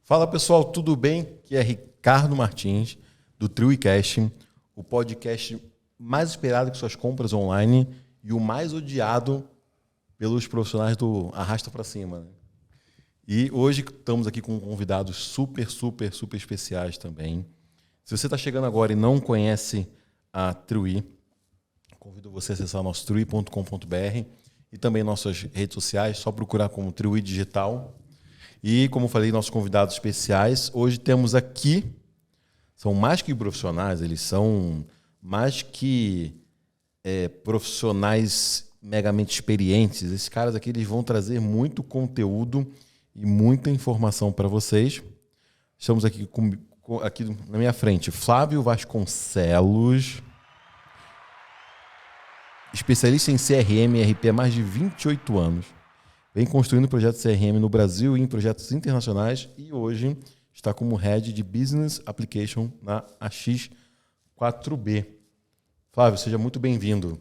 Fala pessoal, tudo bem? Aqui é Ricardo Martins, do TrueCast, o podcast mais esperado que suas compras online e o mais odiado pelos profissionais do Arrasta Pra Cima. Né? E hoje estamos aqui com convidados super especiais também. Se você está chegando agora e não conhece a True, convido você a acessar nosso true.com.br e também nossas redes sociais, só procurar como True Digital. E, como eu falei, nossos convidados especiais. Hoje temos aqui, são mais que profissionais, eles são mais que profissionais megamente experientes. Esses caras aqui eles vão trazer muito conteúdo e muita informação para vocês. Estamos aqui, aqui na minha frente, Flávio Vasconcelos, especialista em CRM e RP há mais de 28 anos. Vem construindo projetos CRM no Brasil e em projetos internacionais e hoje está como Head de Business Application na AX4B. Flávio, seja muito bem-vindo.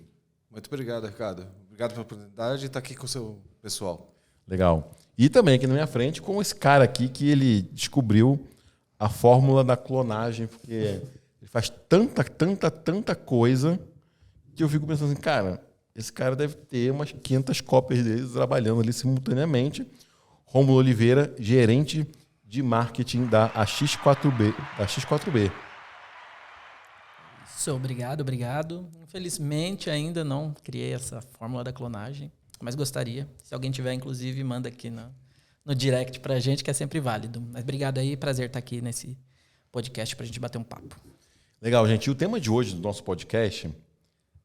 Muito obrigado, Ricardo. Obrigado pela oportunidade de estar aqui com o seu pessoal. Legal. E também aqui na minha frente com esse cara aqui que ele descobriu a fórmula da clonagem, porque ele faz tanta coisa que eu fico pensando assim, cara... Esse cara deve ter umas 500 cópias dele trabalhando ali simultaneamente. Rômulo Oliveira, gerente de marketing da AX4B. Isso, obrigado. Infelizmente ainda não criei essa fórmula da clonagem, mas gostaria. Se alguém tiver, inclusive, manda aqui no direct pra gente, que é sempre válido. Mas obrigado aí, prazer estar aqui nesse podcast pra gente bater um papo. Legal, gente. E o tema de hoje do nosso podcast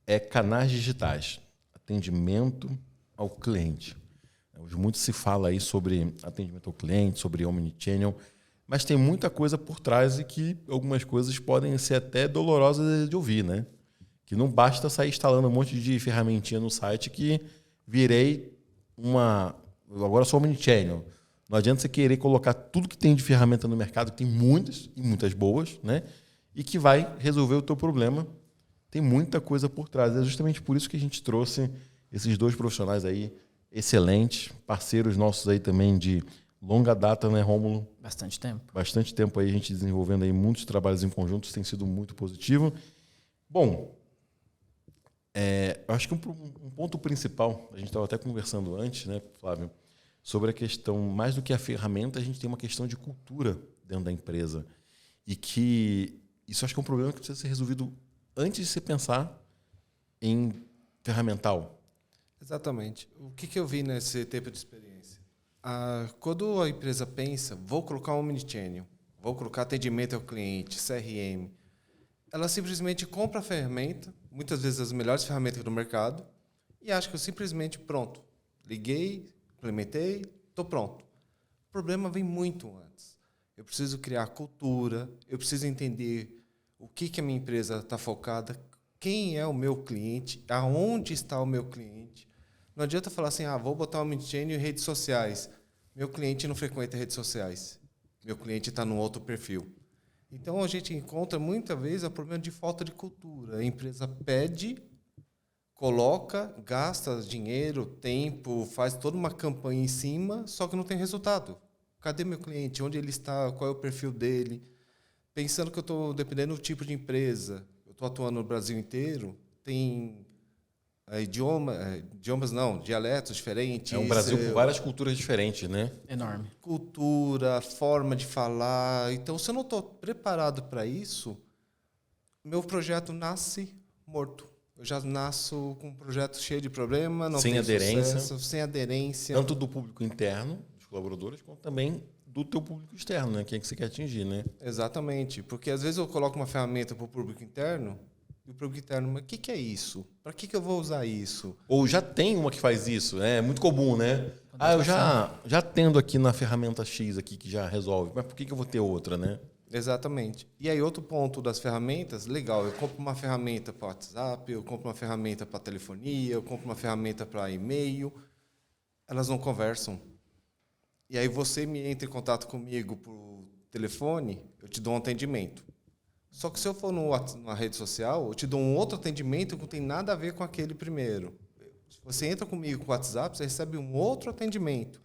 é canais digitais, atendimento ao cliente. Hoje muito se fala aí sobre atendimento ao cliente, sobre omnichannel, mas tem muita coisa por trás e que algumas coisas podem ser até dolorosas de ouvir, né? Que não basta sair instalando um monte de ferramentinha no site que agora sou omnichannel. Não adianta você querer colocar tudo que tem de ferramenta no mercado, que tem muitas e muitas boas, né? E que vai resolver o teu problema. Tem muita coisa por trás. É justamente por isso que a gente trouxe esses dois profissionais aí excelentes, parceiros nossos aí também de longa data, né, Rômulo? Bastante tempo. Bastante tempo aí a gente desenvolvendo aí muitos trabalhos em conjunto, isso tem sido muito positivo. Bom, eu acho que um ponto principal, a gente estava até conversando antes, né, Flávio, sobre a questão, mais do que a ferramenta, a gente tem uma questão de cultura dentro da empresa. E que isso acho que é um problema que precisa ser resolvido antes de você pensar em ferramental. Exatamente. O que eu vi nesse tempo de experiência? Quando a empresa pensa, vou colocar um omnichannel, vou colocar atendimento ao cliente, CRM, ela simplesmente compra a ferramenta, muitas vezes as melhores ferramentas do mercado, e acha que eu simplesmente, pronto, liguei, implementei, estou pronto. O problema vem muito antes. Eu preciso criar cultura, eu preciso entender o que a minha empresa está focada, quem é o meu cliente, aonde está o meu cliente. Não adianta falar assim, vou botar um omnichannel em redes sociais. Meu cliente não frequenta redes sociais. Meu cliente está num outro perfil. Então, a gente encontra, muitas vezes, o problema de falta de cultura. A empresa pede, coloca, gasta dinheiro, tempo, faz toda uma campanha em cima, só que não tem resultado. Cadê meu cliente? Onde ele está? Qual é o perfil dele? Pensando que eu estou dependendo do tipo de empresa, eu estou atuando no Brasil inteiro, tem dialetos diferentes. É um Brasil com várias culturas diferentes, né? Enorme. Cultura, forma de falar. Então, se eu não estou preparado para isso, meu projeto nasce morto. Eu já nasço com um projeto cheio de problema, não tem sucesso, sem aderência. Tanto do público interno, dos colaboradores, quanto também do teu público externo, né? Quem é que você quer atingir, né? Exatamente. Porque às vezes eu coloco uma ferramenta para o público interno e o público interno, mas o que é isso? Para que eu vou usar isso? Ou já tem uma que faz isso, né? É muito comum, né? Eu já tendo aqui na ferramenta X aqui que já resolve, mas por que eu vou ter outra, né? Exatamente. E aí outro ponto das ferramentas, legal, eu compro uma ferramenta para WhatsApp, eu compro uma ferramenta para telefonia, eu compro uma ferramenta para e-mail, elas não conversam. E aí você me entra em contato comigo por telefone, eu te dou um atendimento. Só que se eu for numa rede social, eu te dou um outro atendimento que não tem nada a ver com aquele primeiro. Se você entra comigo com o WhatsApp, você recebe um outro atendimento.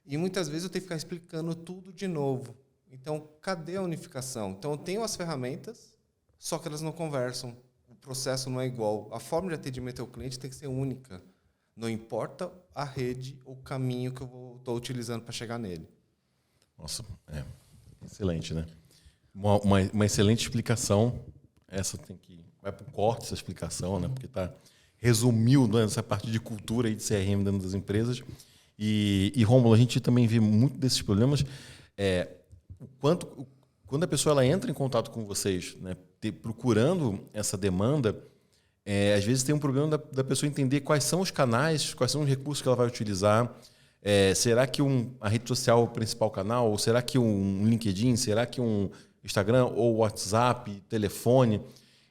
E muitas vezes eu tenho que ficar explicando tudo de novo. Então, cadê a unificação? Então, eu tenho as ferramentas, só que elas não conversam. O processo não é igual. A forma de atendimento ao cliente tem que ser única. Não importa a rede ou o caminho que eu estou utilizando para chegar nele. Nossa, excelente, né? Uma excelente explicação. Essa vai para o corte, essa explicação, né? Porque resumiu, né, essa parte de cultura e de CRM dentro das empresas. E Rômulo, a gente também vê muito desses problemas. Quando a pessoa ela entra em contato com vocês, né, procurando essa demanda, às vezes tem um problema da pessoa entender quais são os canais, quais são os recursos que ela vai utilizar. Será que a rede social é o principal canal? Ou será que um LinkedIn? Será que um Instagram ou WhatsApp, telefone?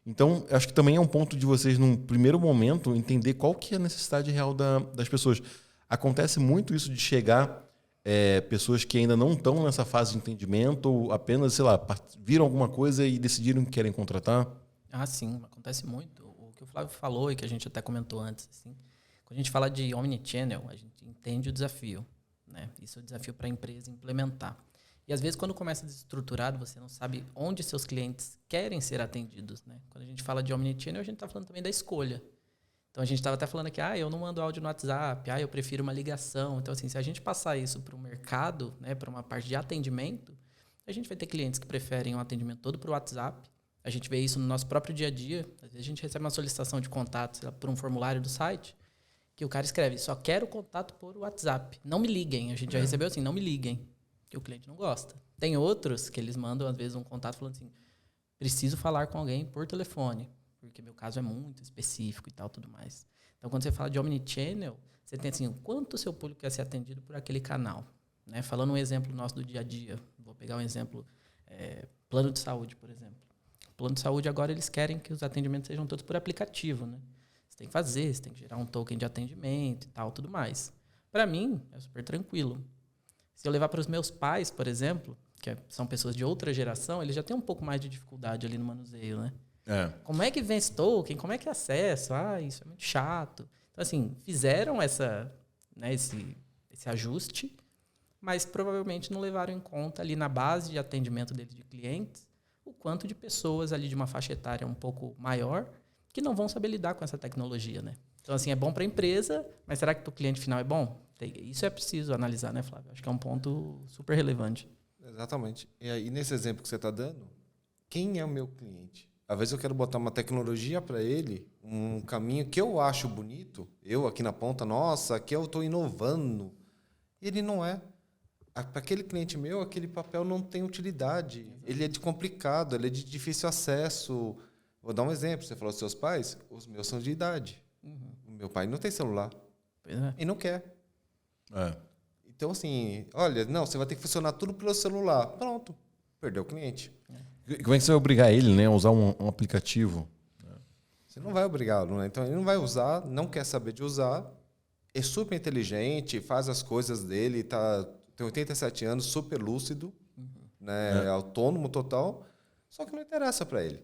Então, acho que também é um ponto de vocês, num primeiro momento, entender qual que é a necessidade real das pessoas. Acontece muito isso de chegar pessoas que ainda não estão nessa fase de entendimento ou apenas, sei lá, viram alguma coisa e decidiram que querem contratar? Ah, sim, acontece muito. O que o Flávio falou e que a gente até comentou antes, assim, quando a gente fala de omnichannel, a gente entende o desafio, né? Isso é o desafio para a empresa implementar. E às vezes quando começa desestruturado, você não sabe onde seus clientes querem ser atendidos, né? Quando a gente fala de omnichannel, a gente está falando também da escolha. Então a gente estava até falando aqui, eu não mando áudio no WhatsApp, eu prefiro uma ligação. Então assim, se a gente passar isso para o mercado, né, para uma parte de atendimento, a gente vai ter clientes que preferem um atendimento todo para o WhatsApp. A gente vê isso no nosso próprio dia a dia. Às vezes a gente recebe uma solicitação de contato, sei lá, por um formulário do site, que o cara escreve, só quero contato por WhatsApp. Não me liguem. A gente já recebeu assim, não me liguem. Que o cliente não gosta. Tem outros que eles mandam, às vezes, um contato falando assim, preciso falar com alguém por telefone, porque meu caso é muito específico e tal, tudo mais. Então, quando você fala de omnichannel, você tem assim, o quanto o seu público quer ser atendido por aquele canal. Né? Falando um exemplo nosso do dia a dia, vou pegar um exemplo, plano de saúde, por exemplo. Plano de saúde, agora, eles querem que os atendimentos sejam todos por aplicativo. Né? Você tem que fazer, você tem que gerar um token de atendimento e tal, tudo mais. Para mim, é super tranquilo. Se eu levar para os meus pais, por exemplo, que são pessoas de outra geração, eles já têm um pouco mais de dificuldade ali no manuseio, né? Como é que vem esse token? Como é que é acesso? Isso é muito chato. Então, assim, fizeram esse ajuste, mas provavelmente não levaram em conta ali na base de atendimento deles de clientes o quanto de pessoas ali de uma faixa etária um pouco maior que não vão saber lidar com essa tecnologia, né? Então, assim, é bom para a empresa, mas será que para o cliente final é bom? Isso é preciso analisar, né, Flávio? Acho que é um ponto super relevante. Exatamente. E aí, nesse exemplo que você está dando, quem é o meu cliente? Às vezes eu quero botar uma tecnologia para ele, um caminho que eu acho bonito, eu aqui na ponta, nossa, aqui eu estou inovando. E ele não é. Para aquele cliente meu, aquele papel não tem utilidade. Exatamente. Ele é de complicado, ele é de difícil acesso. Vou dar um exemplo. Você falou dos seus pais, os meus são de idade. O meu pai não tem celular. E não quer. Então, assim, olha, não, você vai ter que funcionar tudo pelo celular. Pronto, perdeu o cliente. Como é que você vai obrigar ele, né, a usar um aplicativo? Você não vai obrigá-lo, né? Então, ele não vai usar, não quer saber de usar, é super inteligente, faz as coisas dele, tem 87 anos, super lúcido, né, autônomo total, só que não interessa para ele.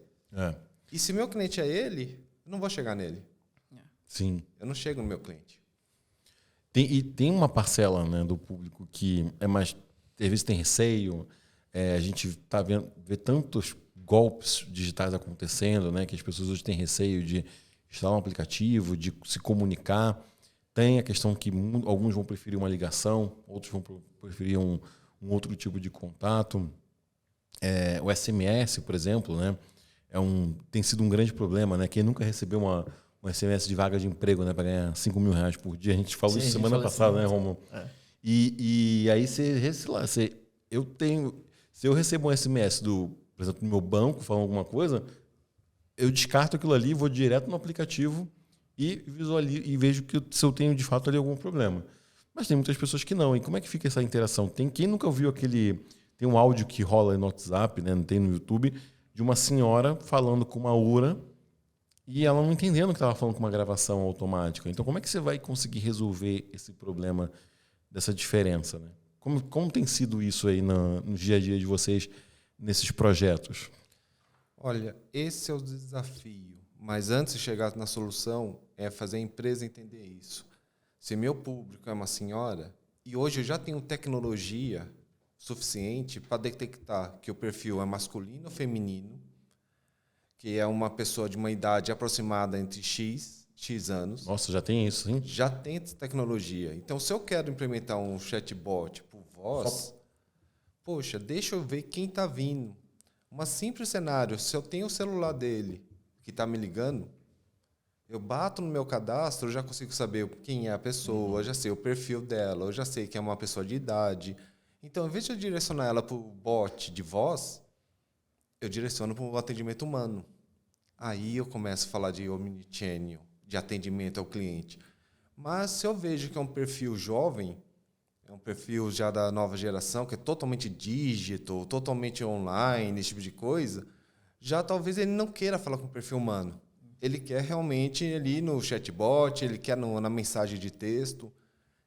E se meu cliente é ele, eu não vou chegar nele. Sim. Eu não chego no meu cliente. Tem uma parcela, né, do público que é mais, às vezes tem receio. A gente vê tantos golpes digitais acontecendo, né, que as pessoas hoje têm receio de instalar um aplicativo, de se comunicar. Tem a questão que alguns vão preferir uma ligação, outros vão preferir um outro tipo de contato. O SMS, por exemplo, né, tem sido um grande problema, né? Quem nunca recebeu um SMS de vaga de emprego, né, para ganhar R$5.000 por dia. A gente falou isso semana passada, né, Romulo? E aí se eu recebo um SMS por exemplo, do meu banco falando alguma coisa, eu descarto aquilo ali, vou direto no aplicativo e visualizo e vejo se eu tenho de fato ali algum problema. Mas tem muitas pessoas que não. E como é que fica essa interação? Quem nunca ouviu tem um áudio que rola no WhatsApp, né, não tem no YouTube, de uma senhora falando com uma URA e ela não entendendo que estava falando com uma gravação automática. Então, como é que você vai conseguir resolver esse problema dessa diferença, né? Como tem sido isso aí no dia a dia de vocês nesses projetos? Olha, esse é o desafio. Mas antes de chegar na solução, é fazer a empresa entender isso. Se meu público é uma senhora, E hoje eu já tenho tecnologia suficiente para detectar que o perfil é masculino ou feminino, que é uma pessoa de uma idade aproximada entre X anos. Nossa, já tem isso, hein? Já tem tecnologia. Então, se eu quero implementar um chatbot por voz, poxa, deixa eu ver quem está vindo. Um simples cenário, se eu tenho o celular dele que está me ligando, eu bato no meu cadastro, eu já consigo saber quem é a pessoa, eu já sei o perfil dela, eu já sei que é uma pessoa de idade. Então, em vez de eu direcionar ela para o bot de voz, eu direciono para o atendimento humano. Aí eu começo a falar de omnichannel, de atendimento ao cliente. Mas se eu vejo que é um perfil jovem, é um perfil já da nova geração, que é totalmente digital, totalmente online, esse tipo de coisa, já talvez ele não queira falar com o perfil humano. Ele quer realmente ali no chatbot, ele quer na mensagem de texto.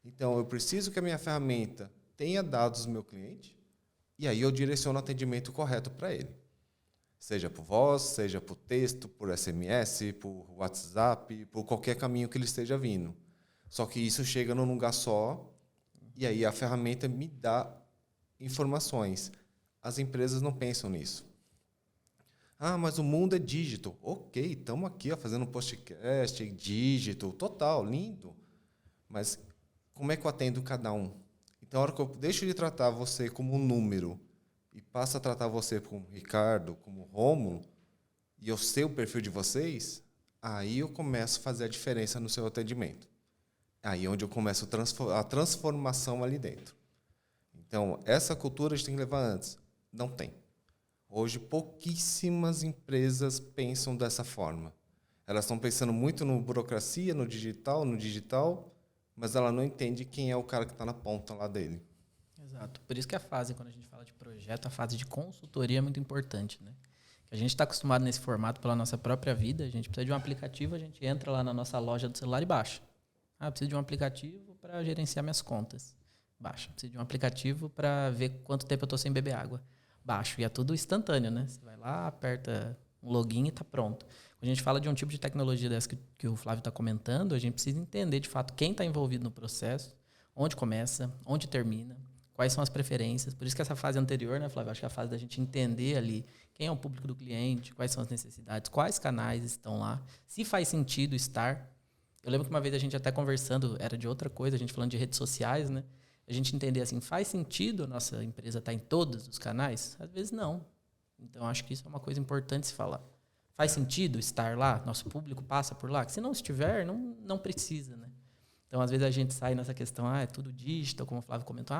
Então, eu preciso que a minha ferramenta tenha dados do meu cliente e aí eu direciono o atendimento correto para ele. Seja por voz, seja por texto, por SMS, por WhatsApp, por qualquer caminho que ele esteja vindo. Só que isso chega num lugar só e aí a ferramenta me dá informações. As empresas não pensam nisso. Ah, mas o mundo é digital. Ok, estamos aqui fazendo um podcast digital, total, lindo. Mas como é que eu atendo cada um? Então, a hora que eu deixo de tratar você como um número e passo a tratar você como Ricardo, como Rômulo, e eu sei o perfil de vocês, aí eu começo a fazer a diferença no seu atendimento. Aí é onde eu começo a transformação ali dentro. Então, essa cultura a gente tem que levar antes. Não tem. Hoje, pouquíssimas empresas pensam dessa forma. Elas estão pensando muito no burocracia, no digital, mas ela não entende quem é o cara que está na ponta lá dele. Exato. Por isso que a fase, quando a gente fala de projeto, a fase de consultoria é muito importante, né? A gente está acostumado nesse formato pela nossa própria vida, a gente precisa de um aplicativo, a gente entra lá na nossa loja do celular e baixa. Ah, preciso de um aplicativo para gerenciar minhas contas. Baixa. Preciso de um aplicativo para ver quanto tempo eu estou sem beber água. Baixo. E é tudo instantâneo, né? Você vai lá, aperta um login e está pronto. Quando a gente fala de um tipo de tecnologia dessa que o Flávio está comentando, a gente precisa entender, de fato, quem está envolvido no processo, onde começa, onde termina, quais são as preferências. Por isso que essa fase anterior, né, Flávio? Acho que é a fase da gente entender ali quem é o público do cliente, quais são as necessidades, quais canais estão lá, se faz sentido estar. Eu lembro que uma vez a gente até conversando, era de outra coisa, a gente falando de redes sociais, né? A gente entender assim, faz sentido a nossa empresa estar em todos os canais? Às vezes não. Então, acho que isso é uma coisa importante se falar. Faz sentido estar lá? Nosso público passa por lá? Que se não estiver, não precisa, né? Então, às vezes a gente sai nessa questão, é tudo digital, como o Flávio comentou,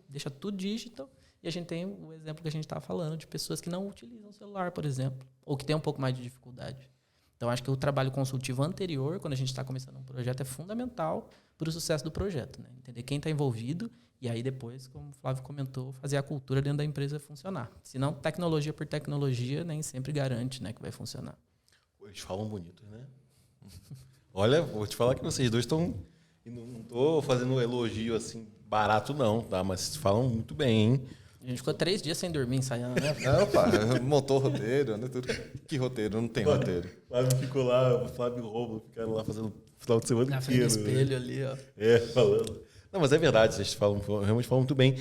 deixa tudo digital. E a gente tem o exemplo que a gente estava falando de pessoas que não utilizam o celular, por exemplo, ou que têm um pouco mais de dificuldade. Então, acho que o trabalho consultivo anterior, quando a gente está começando um projeto, é fundamental para o sucesso do projeto, né? Entender quem está envolvido e aí depois, como o Flávio comentou, fazer a cultura dentro da empresa funcionar. Senão, tecnologia por tecnologia nem sempre garante, né, que vai funcionar. Eles falam bonito, né? Olha, vou te falar que vocês dois estão... Não estou fazendo um elogio assim barato não, tá? Mas falam muito bem, hein? A gente ficou 3 dias sem dormir ensaiando, né? Não, pá, montou o roteiro, né? Tudo. Que roteiro? Não tem roteiro. O Flávio ficou lá, o Flávio e o Rômulo ficaram lá fazendo final de semana Na frente inteiro. do espelho ali, ó. Falando. Não, mas é verdade, vocês realmente falam muito bem.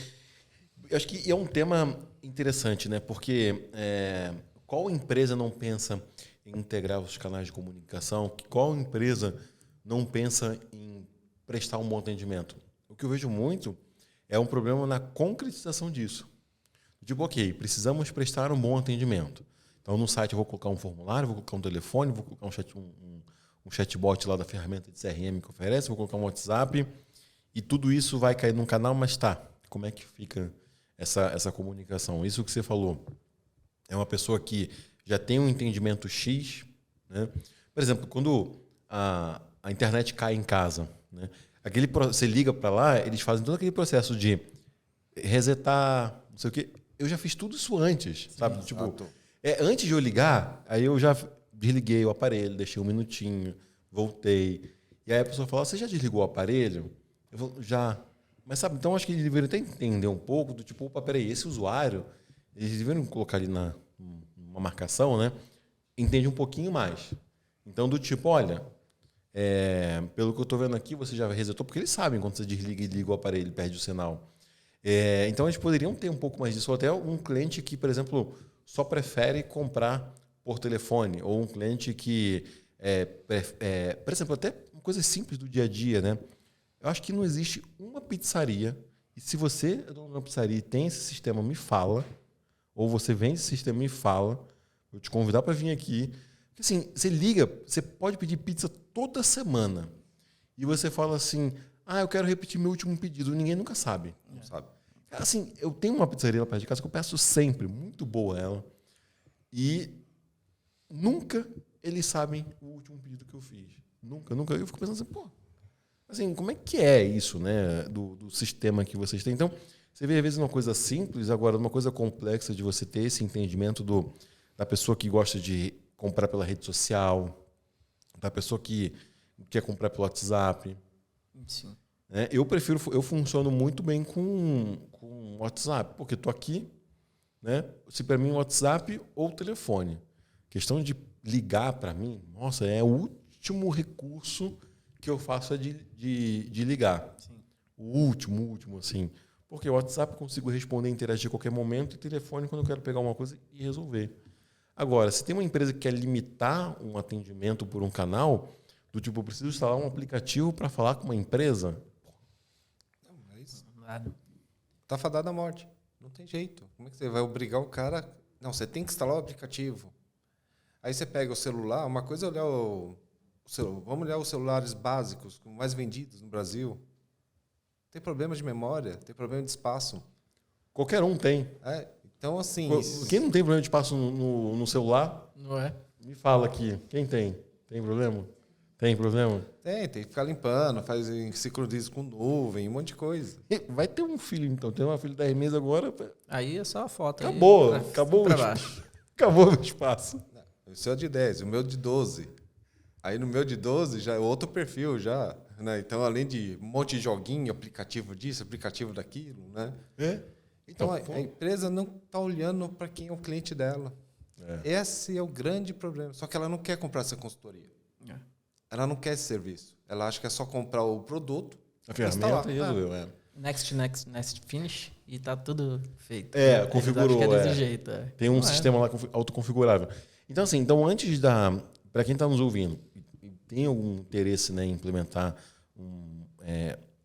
Eu acho que é um tema interessante, né? Porque qual empresa não pensa em integrar os canais de comunicação? Qual empresa não pensa em prestar um bom atendimento? O que eu vejo muito é um problema na concretização disso. Tipo, ok, precisamos prestar um bom atendimento. Então, no site eu vou colocar um formulário, vou colocar um telefone, vou colocar um chatbot lá da ferramenta de CRM que oferece, vou colocar um WhatsApp e tudo isso vai cair num canal, mas como é que fica essa comunicação? Isso que você falou é uma pessoa que já tem um entendimento X, né? Por exemplo, quando a internet cai em casa, né? Você liga para lá, eles fazem todo aquele processo de resetar, não sei o quê. Eu já fiz tudo isso antes, sabe? Tipo, antes de eu ligar, aí eu já desliguei o aparelho, deixei um minutinho, voltei. E aí a pessoa fala, você já desligou o aparelho? Eu falo, já. Mas sabe, então acho que eles deveriam até entender um pouco do tipo, opa, peraí, esse usuário, eles deveriam colocar ali numa marcação, né? Entende um pouquinho mais. Então, do tipo, olha, Pelo que eu estou vendo aqui, você já resetou, porque eles sabem quando você desliga e liga o aparelho, perde o sinal. Então, eles poderiam ter um pouco mais disso. Ou até um cliente que, por exemplo, só prefere comprar por telefone. Ou um cliente que, por exemplo, até coisas simples do dia a dia, né? Eu acho que não existe uma pizzaria. E se você é dono de uma pizzaria e tem esse sistema, me fala. Ou você vende esse sistema, me fala. Vou te convidar para vir aqui. Porque assim, você liga, você pode pedir pizza toda semana. E você fala assim, eu quero repetir meu último pedido. Ninguém nunca sabe. Não sabe. Assim, eu tenho uma pizzaria lá perto de casa que eu peço sempre. Muito boa ela. E nunca eles sabem o último pedido que eu fiz. Nunca. Eu fico pensando assim, assim, como é que é isso, né? Do sistema que vocês têm. Então, você vê, às vezes, uma coisa simples, agora, uma coisa complexa de você ter esse entendimento da pessoa que gosta de comprar pela rede social, da pessoa que quer comprar pelo WhatsApp. Sim. Eu funciono muito bem com WhatsApp, porque estou aqui, né? Se para mim WhatsApp ou telefone. Questão de ligar para mim, nossa, é o último recurso que eu faço de ligar. Sim. O último, assim. Porque o WhatsApp eu consigo responder, interagir a qualquer momento, e telefone quando eu quero pegar uma coisa e resolver. Agora, se tem uma empresa que quer limitar um atendimento por um canal, do tipo, eu preciso instalar um aplicativo para falar com uma empresa. Não, mas Nada. tá fadado à morte. Não tem jeito. Como é que você vai obrigar o cara? Não, você tem que instalar o aplicativo. Aí você pega o celular, uma coisa é olhar vamos olhar os celulares básicos, mais vendidos no Brasil. Tem problema de memória, tem problema de espaço. Qualquer um tem. Então, assim... Quem não tem problema de espaço no celular, Não é? me fala aqui. Quem tem? Tem problema? Tem problema? Tem que ficar limpando, faz sincronismo com nuvem, um monte de coisa. Vai ter um filho, então. Tem uma filha da 10 meses agora. Aí é só a foto. Acabou. Aí, Acabou pra o baixo. Acabou o espaço. O seu é de 10, o meu de 12. Aí no meu de 12 já é outro perfil já, né? Então, além de um monte de joguinho, aplicativo disso, aplicativo daquilo, né? Então, a empresa não está olhando para quem é o cliente dela. Esse é o grande problema. Só que ela não quer comprar essa consultoria. Ela não quer esse serviço. Ela acha que é só comprar o produto, a ferramenta e resolveu. Next, finish e tá tudo feito. Configurou. Acho que é desse jeito. Tem um sistema lá autoconfigurável. Então, assim, antes para quem está nos ouvindo e tem algum interesse, né, em implementar,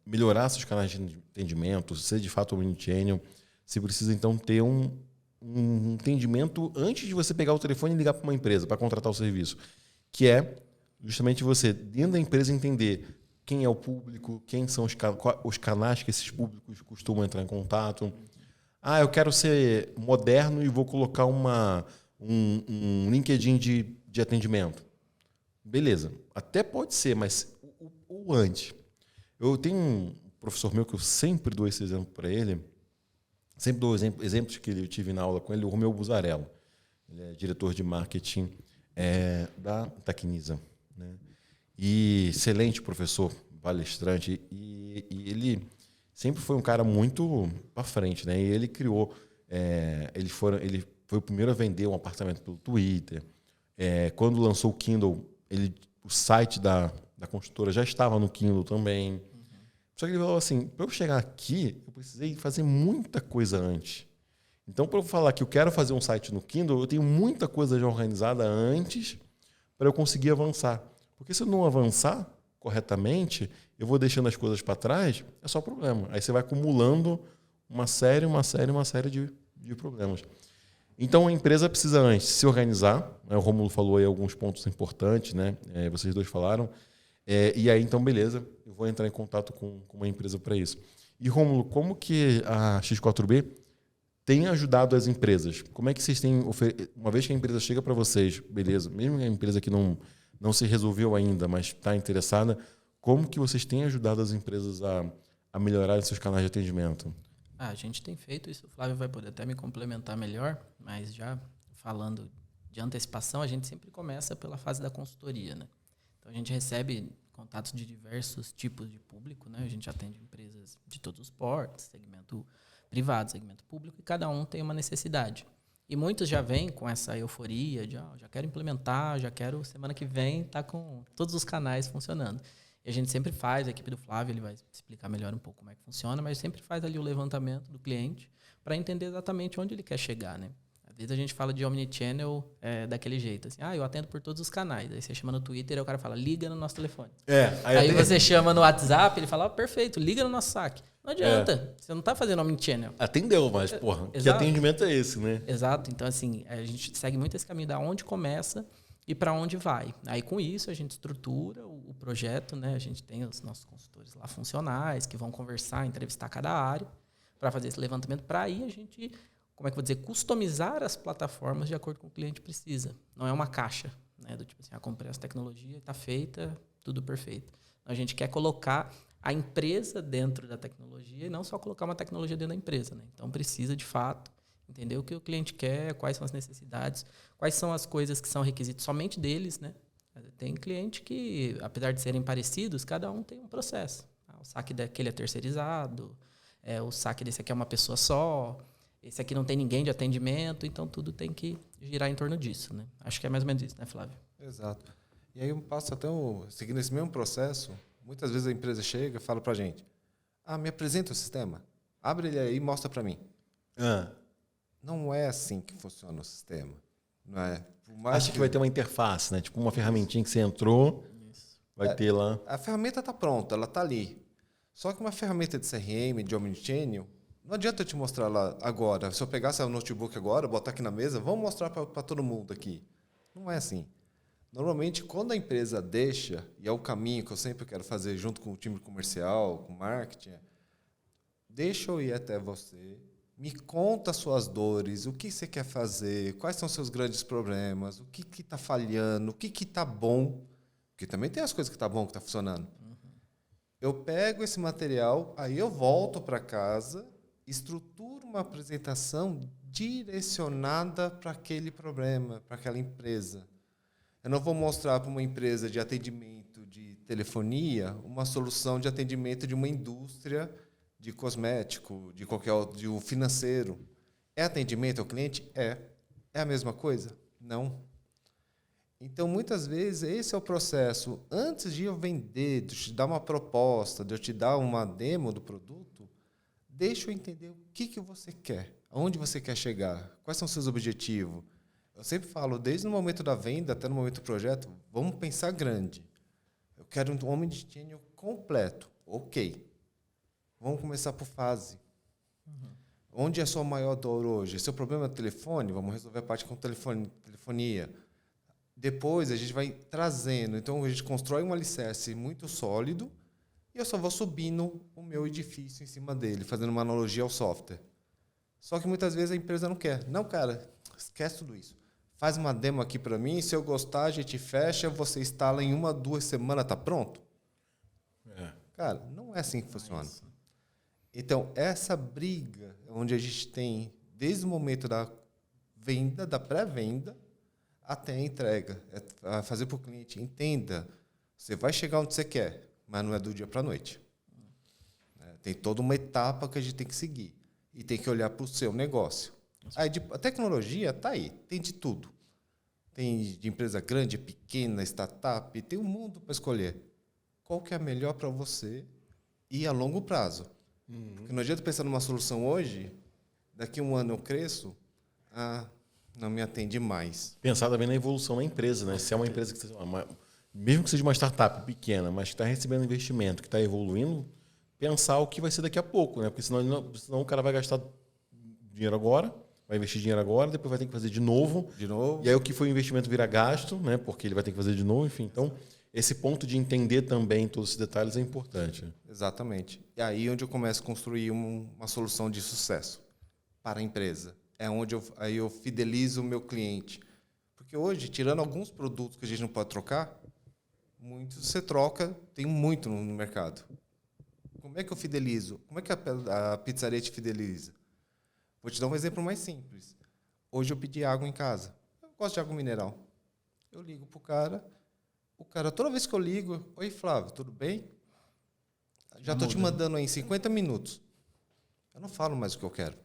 melhorar seus canais de atendimento, ser de fato omnichannel, você precisa, então, ter um entendimento antes de você pegar o telefone e ligar para uma empresa para contratar o serviço, que é justamente você, dentro da empresa, entender quem é o público, quem são os canais que esses públicos costumam entrar em contato. Eu quero ser moderno e vou colocar um LinkedIn de atendimento. Beleza, até pode ser, mas o antes. Eu tenho um professor meu que eu sempre dou esse exemplo para ele, sempre dou exemplos que eu tive na aula com ele, o Romeu Buzarello. Ele é diretor de marketing da Tecnisa, né? E excelente professor, palestrante, e ele sempre foi um cara muito para frente, né? E ele criou, ele foi o primeiro a vender um apartamento pelo Twitter. Quando lançou o Kindle, o site da construtora já estava no Kindle também. Só que ele falou assim, para eu chegar aqui, eu precisei fazer muita coisa antes. Então, para eu falar que eu quero fazer um site no Kindle, eu tenho muita coisa já organizada antes para eu conseguir avançar. Porque se eu não avançar corretamente, eu vou deixando as coisas para trás, é só problema. Aí você vai acumulando uma série de problemas. Então, a empresa precisa antes se organizar. Né? O Rômulo falou aí alguns pontos importantes, né? Vocês dois falaram. E aí, então, beleza, eu vou entrar em contato com uma empresa para isso. E, Rômulo, como que a X4B tem ajudado as empresas? Como é que vocês têm... Uma vez que a empresa chega para vocês, beleza, mesmo a empresa que não se resolveu ainda, mas está interessada, como que vocês têm ajudado as empresas a melhorar seus canais de atendimento? A gente tem feito isso, o Flávio vai poder até me complementar melhor, mas já falando de antecipação, a gente sempre começa pela fase da consultoria, né? Então, a gente recebe contatos de diversos tipos de público, né? A gente atende empresas de todos os portes, segmento privado, segmento público, e cada um tem uma necessidade. E muitos já vêm com essa euforia de já quero implementar, já quero semana que vem estar com todos os canais funcionando. E a gente sempre faz, a equipe do Flávio, ele vai explicar melhor um pouco como é que funciona, mas sempre faz ali o levantamento do cliente para entender exatamente onde ele quer chegar, né? Às vezes a gente fala de omnichannel daquele jeito, assim, eu atendo por todos os canais. Aí você chama no Twitter e o cara fala, liga no nosso telefone. Aí você chama no WhatsApp, ele fala, perfeito, liga no nosso saque. Não adianta, você não está fazendo omnichannel. Atendeu, mas, porra, que atendimento é esse, né? Exato, então assim, a gente segue muito esse caminho da onde começa e para onde vai. Aí com isso a gente estrutura o projeto, né? A gente tem os nossos consultores lá funcionais que vão conversar, entrevistar cada área para fazer esse levantamento, para aí a gente, como é que eu vou dizer, customizar as plataformas de acordo com o que o cliente precisa. Não é uma caixa, né? Do tipo assim, comprei essa tecnologia, está feita, tudo perfeito. A gente quer colocar a empresa dentro da tecnologia e não só colocar uma tecnologia dentro da empresa, né? Então precisa de fato entender o que o cliente quer, quais são as necessidades, quais são as coisas que são requisitos somente deles, né? Tem cliente que, apesar de serem parecidos, cada um tem um processo. O saque daquele é terceirizado, o saque desse aqui é uma pessoa só, esse aqui não tem ninguém de atendimento, então tudo tem que girar em torno disso, né? Acho que é mais ou menos isso, né, Flávio? Exato. E aí eu passo até, seguindo esse mesmo processo, muitas vezes a empresa chega e fala para a gente, me apresenta o sistema, abre ele aí e mostra para mim. Não é assim que funciona o sistema. Não é. Acha que vai ter uma interface, né? Tipo uma ferramentinha que você entrou, vai ter lá. A ferramenta está pronta, ela está ali. Só que uma ferramenta de CRM, de Omnichannel, não adianta eu te mostrar lá agora. Se eu pegasse o notebook agora, botar aqui na mesa, vamos mostrar para todo mundo aqui. Não é assim. Normalmente, quando a empresa deixa, e é o caminho que eu sempre quero fazer junto com o time comercial, com o marketing, deixa eu ir até você, me conta as suas dores, o que você quer fazer, quais são os seus grandes problemas, o que está falhando, o que está bom, porque também tem as coisas que estão bom, que está funcionando. Eu pego esse material, aí eu volto para casa, estruturo uma apresentação direcionada para aquele problema, para aquela empresa. Eu não vou mostrar para uma empresa de atendimento de telefonia uma solução de atendimento de uma indústria de cosmético, de um financeiro. É atendimento ao cliente? É. É a mesma coisa? Não. Então, muitas vezes, esse é o processo. Antes de eu vender, de eu te dar uma proposta, de eu te dar uma demo do produto, deixa eu entender o que você quer, aonde você quer chegar, quais são os seus objetivos. Eu sempre falo, desde o momento da venda até no momento do projeto, vamos pensar grande. Eu quero um omnichannel completo. Ok. Vamos começar por fase. Onde é a sua maior dor hoje? Seu problema é o telefone? Vamos resolver a parte com telefonia. Depois a gente vai trazendo. Então a gente constrói um alicerce muito sólido e eu só vou subindo o meu edifício em cima dele, fazendo uma analogia ao software. Só que muitas vezes a empresa não quer. Não, cara, esquece tudo isso. Faz uma demo aqui para mim, se eu gostar, a gente fecha, você instala em 1, 2 semanas, tá pronto? Cara, não é assim que funciona. Então, essa briga onde a gente tem, desde o momento da venda, da pré-venda, até a entrega. É fazer para o cliente, entenda, você vai chegar onde você quer, mas não é do dia para a noite. Tem toda uma etapa que a gente tem que seguir. E tem que olhar para o seu negócio. A tecnologia está aí, tem de tudo. Tem de empresa grande, pequena, startup, tem um mundo para escolher. Qual que é a melhor para você e a longo prazo? Porque não adianta pensar numa solução hoje, daqui a 1 ano eu cresço, não me atende mais. Pensar também na evolução da empresa, né? Se é uma empresa que mesmo que seja uma startup pequena, mas que está recebendo investimento, que está evoluindo, pensar o que vai ser daqui a pouco, né? Porque senão o cara vai gastar dinheiro agora, vai investir dinheiro agora, depois vai ter que fazer de novo. E aí o que foi investimento vira gasto, né? Porque ele vai ter que fazer de novo, enfim. Então, esse ponto de entender também todos esses detalhes é importante. Exatamente. E aí onde eu começo a construir uma solução de sucesso para a empresa. É onde eu fidelizo o meu cliente. Porque hoje, tirando alguns produtos que a gente não pode trocar, muitos você troca, tem muito no mercado. Como é que eu fidelizo? Como é que a pizzaria te fideliza? Vou te dar um exemplo mais simples. Hoje eu pedi água em casa. Eu gosto de água mineral. Eu ligo para o cara, toda vez que eu ligo, oi Flávio, tudo bem? Já estou te mandando aí em 50 minutos. Eu não falo mais o que eu quero.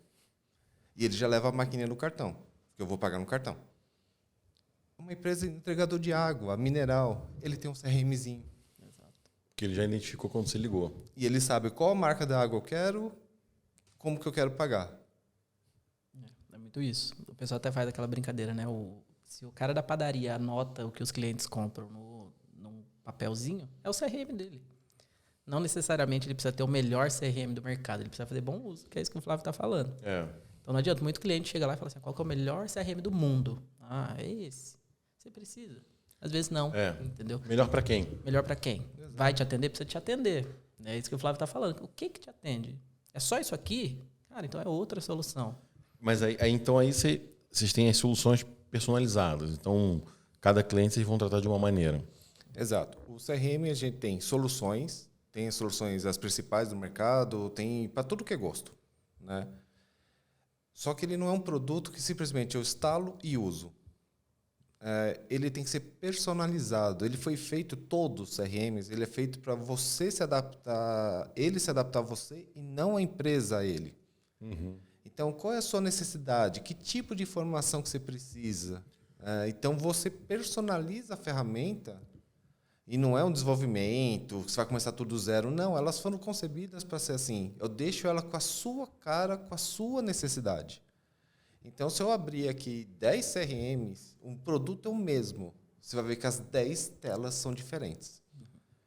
E ele já leva a maquininha no cartão. porque eu vou pagar no cartão. Uma empresa entregador de água, mineral, ele tem um CRMzinho. Que ele já identificou quando você ligou. E ele sabe qual marca da água eu quero, como que eu quero pagar. É muito isso. O pessoal até faz aquela brincadeira, né? Se o cara da padaria anota o que os clientes compram num papelzinho, é o CRM dele. Não necessariamente ele precisa ter o melhor CRM do mercado, ele precisa fazer bom uso, que é isso que o Flávio está falando. Então não adianta, muito cliente chega lá e fala assim, qual que é o melhor CRM do mundo? Ah, é esse. Você precisa. Às vezes não, entendeu? Melhor para quem? Melhor para quem? Exato. Vai te atender? Precisa te atender. É isso que o Flávio está falando. O que te atende? É só isso aqui? Cara, então é outra solução. Mas então vocês têm as soluções personalizadas. Então, cada cliente vocês vão tratar de uma maneira. Exato. O CRM a gente tem soluções, tem as soluções as principais do mercado, tem para tudo que é gosto, né? Só que ele não é um produto que simplesmente eu instalo e uso. Ele tem que ser personalizado. Ele foi feito, todos os CRMs, ele é feito para você se adaptar, ele se adaptar a você e não a empresa a ele. Uhum. Então, qual é a sua necessidade? Que tipo de informação que você precisa? Então, você personaliza a ferramenta e não é um desenvolvimento, que você vai começar tudo do zero. Não, elas foram concebidas para ser assim. Eu deixo ela com a sua cara, com a sua necessidade. Então, se eu abrir aqui 10 CRMs, um produto é o mesmo. Você vai ver que as 10 telas são diferentes.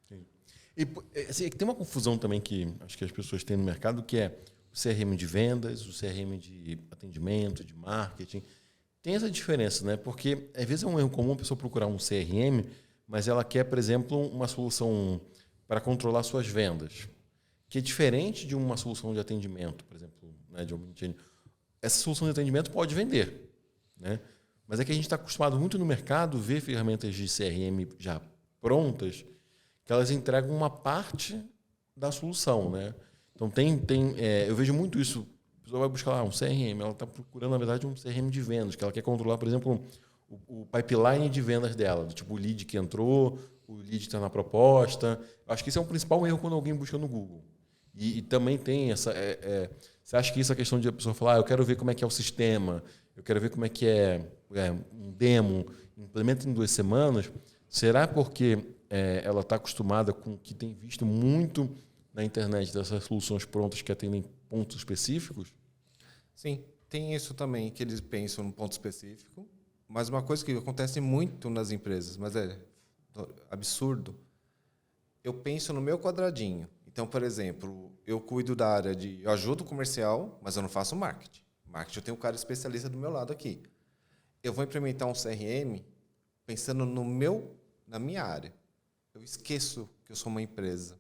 Sim. E assim, tem uma confusão também que acho que as pessoas têm no mercado, que é o CRM de vendas, o CRM de atendimento, de marketing. Tem essa diferença, né? Porque às vezes é um erro comum a pessoa procurar um CRM, mas ela quer, por exemplo, uma solução para controlar suas vendas, que é diferente de uma solução de atendimento, por exemplo, né, de Omnichannel. Essa solução de atendimento pode vender, né? Mas é que a gente está acostumado muito no mercado a ver ferramentas de CRM já prontas, que elas entregam uma parte da solução, né? Então, eu vejo muito isso. A pessoa vai buscar um CRM, ela está procurando, na verdade, um CRM de vendas, que ela quer controlar, por exemplo, o pipeline de vendas dela, tipo o lead que entrou, o lead que está na proposta. Eu acho que esse é um principal erro quando alguém busca no Google. E também tem essa... você acha que isso é a questão de a pessoa falar, eu quero ver como é que é o sistema, eu quero ver como é que é um demo, implementa em 2 semanas. Será porque ela está acostumada com o que tem visto muito na internet dessas soluções prontas que atendem pontos específicos? Sim, tem isso também, que eles pensam num ponto específico. Mas uma coisa que acontece muito nas empresas, mas é absurdo, eu penso no meu quadradinho. Então, por exemplo, eu cuido da área eu ajudo o comercial, mas eu não faço marketing. Marketing eu tenho um cara especialista do meu lado aqui. Eu vou implementar um CRM pensando na minha área. Eu esqueço que eu sou uma empresa.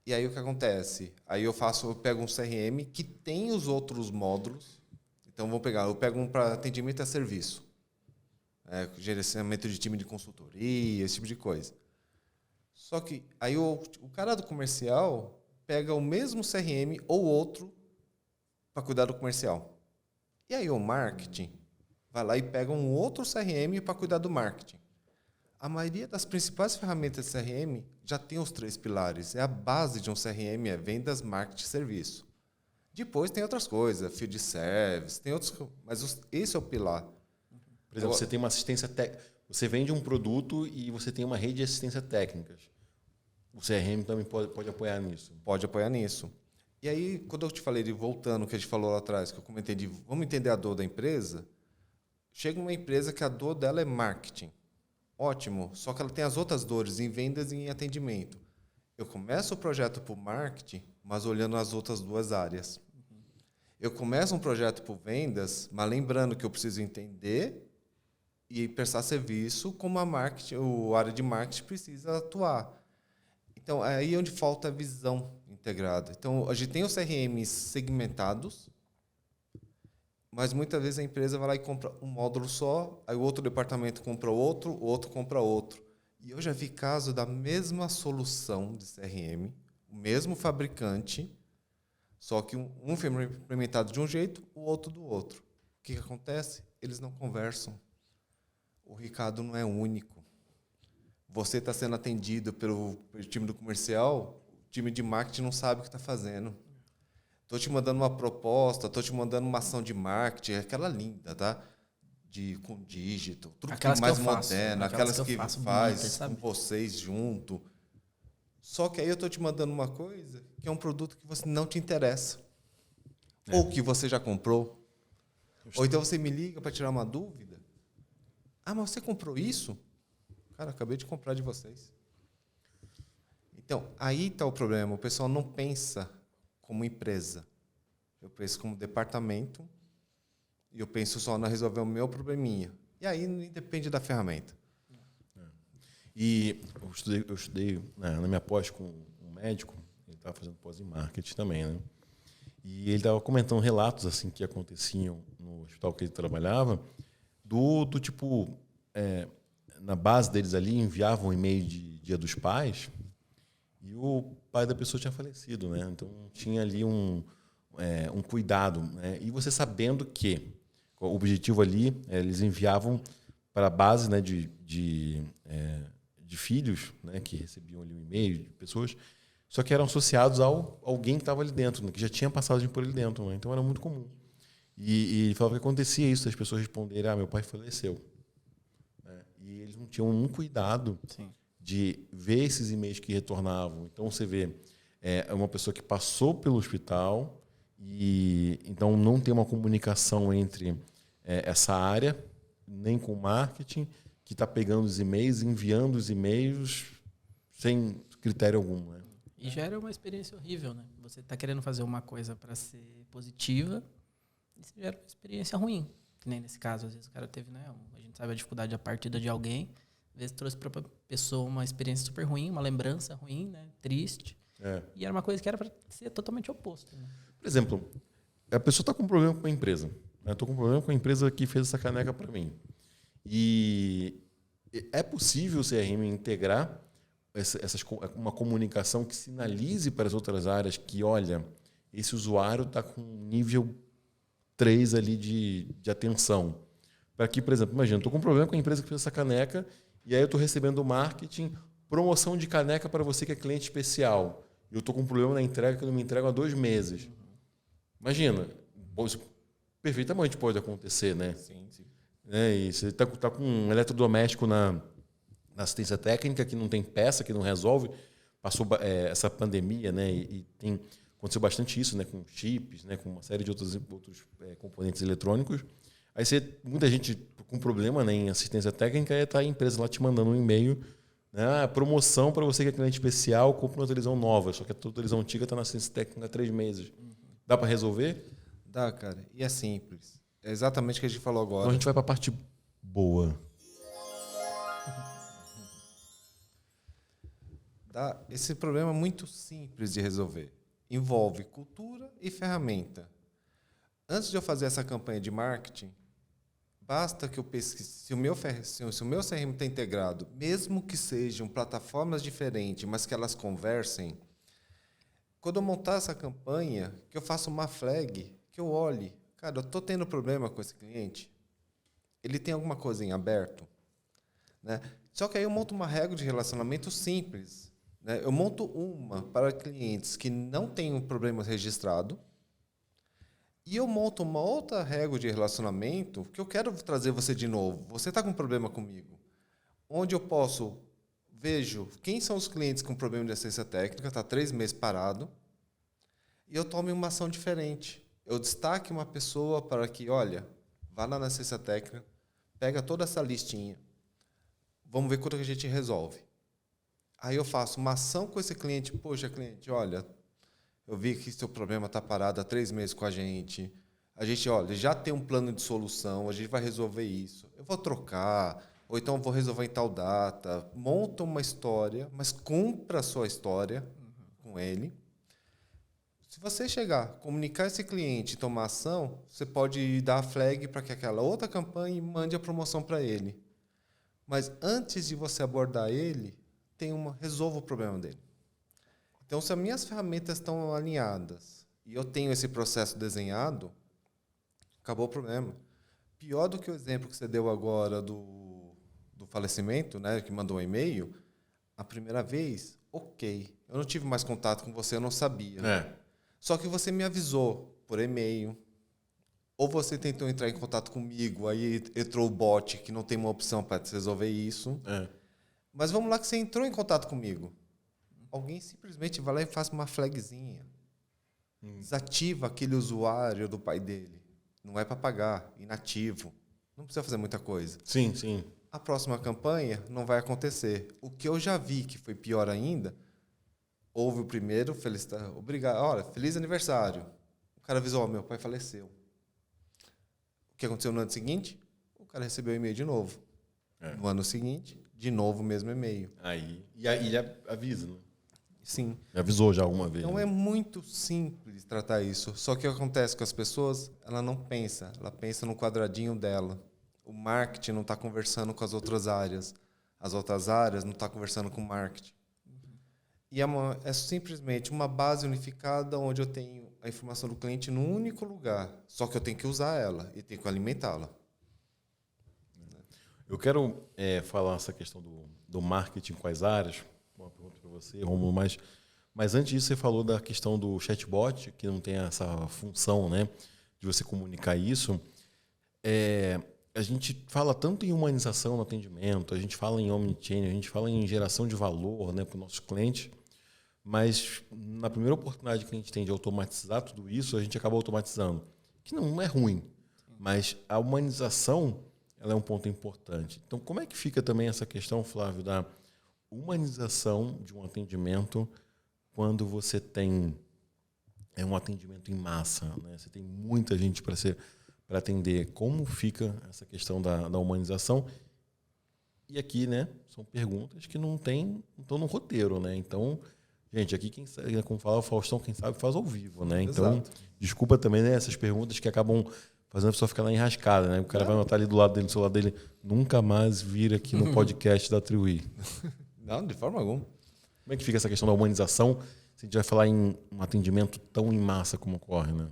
E aí o que acontece? Aí eu pego um CRM que tem os outros módulos. Então eu pego um para atendimento a serviço. Gerenciamento de time de consultoria, esse tipo de coisa. Só que aí o cara do comercial pega o mesmo CRM ou outro para cuidar do comercial. E aí o marketing vai lá e pega um outro CRM para cuidar do marketing. A maioria das principais ferramentas de CRM já tem os 3 pilares. A base de um CRM é vendas, marketing e serviço. Depois tem outras coisas, field service, tem outros, mas esse é o pilar. Por exemplo, você tem uma assistência técnica. Você vende um produto e você tem uma rede de assistência técnicas. O CRM também pode apoiar nisso. Pode apoiar nisso. E aí, quando eu te falei voltando, que a gente falou lá atrás, que eu comentei vamos entender a dor da empresa, chega uma empresa que a dor dela é marketing. Ótimo, só que ela tem as outras dores em vendas e em atendimento. Eu começo o projeto por marketing, mas olhando as outras 2 áreas. Eu começo um projeto por vendas, mas lembrando que eu preciso entender e prestar serviço como a área de marketing precisa atuar. Então, é aí onde falta a visão integrada. Então, a gente tem os CRMs segmentados, mas muitas vezes a empresa vai lá e compra um módulo só, aí o outro departamento compra outro, o outro compra outro. E eu já vi caso da mesma solução de CRM, o mesmo fabricante, só que um foi implementado de um jeito, o outro do outro. O que acontece? Eles não conversam. O recado não é único. Você está sendo atendido pelo time do comercial, o time de marketing não sabe o que está fazendo. Tô te mandando uma proposta, tô te mandando uma ação de marketing, aquela linda, tá? Com dígito, tudo Aquelas que mais que eu faço, moderno, aquelas que faço faz bonitas, sabe? com vocês junto. Só que aí eu tô te mandando uma coisa que é um produto que você não te interessa. Ou que você já comprou. Ou então você me liga para tirar uma dúvida. Ah, mas você comprou isso? Cara, acabei de comprar de vocês. Então, aí está o problema. O pessoal não pensa como empresa. Eu penso como departamento e eu penso só na resolver o meu probleminha. E aí depende da ferramenta. E eu estudei na minha pós com um médico, ele estava fazendo pós em marketing também, né? E ele estava comentando relatos assim que aconteciam no hospital que ele trabalhava, do tipo, na base deles ali, enviavam um e-mail de Dia dos Pais e o pai da pessoa tinha falecido, né? Então tinha ali um cuidado, né? E você sabendo que o objetivo ali, eles enviavam para a base, né, de filhos, né, que recebiam ali um e-mail de pessoas, só que eram associados a alguém que estava ali dentro, né, que já tinha passagem por ali dentro, né? Então era muito comum. E ele falava que acontecia isso, as pessoas responderem: meu pai faleceu. E eles não tinham um cuidado Sim. de ver esses e-mails que retornavam. Então você vê, é uma pessoa que passou pelo hospital e então não tem uma comunicação entre essa área, nem com o marketing, que está pegando os e-mails, enviando os e-mails sem critério algum, né? E gera uma experiência horrível, né? Você está querendo fazer uma coisa para ser positiva e você gera uma experiência ruim. Que nem nesse caso, às vezes o cara teve, né? A gente sabe a dificuldade da partida de alguém, às vezes trouxe para a pessoa uma experiência super ruim, uma lembrança ruim, né? Triste. E era uma coisa que era para ser totalmente oposto, né? Por exemplo, a pessoa está com um problema com a empresa. Estou com um problema com a empresa que fez essa caneca para mim. E é possível o CRM integrar uma comunicação que sinalize para as outras áreas que, olha, esse usuário está com nível 3 ali de atenção. Para que, por exemplo, imagina, estou com um problema com a empresa que fez essa caneca e aí eu estou recebendo marketing, promoção de caneca para você que é cliente especial. E eu estou com um problema na entrega que eu não me entrego há 2 meses. Imagina, isso perfeitamente pode acontecer, né? Sim, sim. E você está com um eletrodoméstico na assistência técnica que não tem peça, que não resolve. Passou essa pandemia, né? E aconteceu bastante isso, né? Com chips, né? Com uma série de outros componentes eletrônicos. Aí muita gente com problema, né, em assistência técnica, aí está a empresa lá te mandando um e-mail, né? Promoção para você que é cliente especial, compra uma televisão nova. Só que a tua televisão antiga está na assistência técnica há 3 meses. Dá para resolver? Dá, cara. E é simples. É exatamente o que a gente falou agora. Então a gente vai para a parte boa. Esse problema é muito simples de resolver. Envolve cultura e ferramenta. Antes de eu fazer essa campanha de marketing, basta que eu pesquise se o meu CRM está integrado, mesmo que sejam plataformas diferentes, mas que elas conversem. Quando eu montar essa campanha, que eu faça uma flag, que eu olhe, cara, eu estou tendo problema com esse cliente? Ele tem alguma coisa em aberto? Né? Só que aí eu monto uma regra de relacionamento simples. Né? Eu monto uma para clientes que não têm um problema registrado e eu monto uma outra regra de relacionamento que eu quero trazer você de novo. Você está com problema comigo. Onde eu vejo quem são os clientes com problema de assistência técnica, está 3 meses parado, e eu tome uma ação diferente. Eu destaque uma pessoa para que, olha, vá lá na assistência técnica, pega toda essa listinha, vamos ver quanto que a gente resolve. Aí eu faço uma ação com esse cliente. Poxa, cliente, olha, eu vi que seu problema está parado há 3 meses com a gente. A gente, olha, já tem um plano de solução, a gente vai resolver isso. Eu vou trocar, ou então eu vou resolver em tal data. Monta uma história, mas cumpra a sua história com ele. Se você chegar, comunicar esse cliente e tomar ação, você pode dar a flag para que aquela outra campanha mande a promoção para ele. Mas antes de você abordar ele, resolva o problema dele. Então, se as minhas ferramentas estão alinhadas e eu tenho esse processo desenhado, acabou o problema. Pior do que o exemplo que você deu agora do falecimento, né, que mandou um e-mail, a primeira vez, ok. Eu não tive mais contato com você, eu não sabia. Só que você me avisou por e-mail, ou você tentou entrar em contato comigo, aí entrou o bot, que não tem uma opção para resolver isso. Mas vamos lá que você entrou em contato comigo. Alguém simplesmente vai lá e faz uma flagzinha. Desativa aquele usuário do pai dele. Não é para pagar, inativo. Não precisa fazer muita coisa. Sim, sim. A próxima campanha não vai acontecer. O que eu já vi que foi pior ainda, houve o primeiro, obrigado, olha, feliz aniversário. O cara avisou, meu pai faleceu. O que aconteceu no ano seguinte? O cara recebeu o e-mail de novo. No ano seguinte, de novo o mesmo e-mail. E aí avisa, né? Sim. Avisou já alguma vez. Então é muito simples tratar isso. Só que o que acontece com as pessoas, ela não pensa. Ela pensa no quadradinho dela. O marketing não está conversando com as outras áreas. As outras áreas não estão conversando com o marketing. E é simplesmente uma base unificada onde eu tenho a informação do cliente num único lugar. Só que eu tenho que usar ela e tenho que alimentá-la. Eu quero falar essa questão do marketing com as áreas. Uma pergunta para você, Rômulo, mas antes disso você falou da questão do chatbot, que não tem essa função, né, de você comunicar isso. A gente fala tanto em humanização no atendimento, a gente fala em omnichannel, a gente fala em geração de valor, né, para os nossos clientes, mas na primeira oportunidade que a gente tem de automatizar tudo isso, a gente acaba automatizando, que não é ruim, mas a humanização ela é um ponto importante. Então, como é que fica também essa questão, Flávio, da humanização de um atendimento quando você tem um atendimento em massa, né? Você tem muita gente para atender. Como fica essa questão da humanização? E aqui, né, são perguntas que não estão no roteiro, né? Então, gente, aqui quem sabe, como fala o Faustão, quem sabe faz ao vivo, né? Então, Exato. Desculpa também, né, essas perguntas que acabam fazendo a pessoa ficar lá enrascada, né? O cara vai anotar ali do lado dele, no celular dele, nunca mais vir aqui no podcast da Triwi. Não, de forma alguma. Como é que fica essa questão da humanização se a gente vai falar em um atendimento tão em massa como ocorre, né?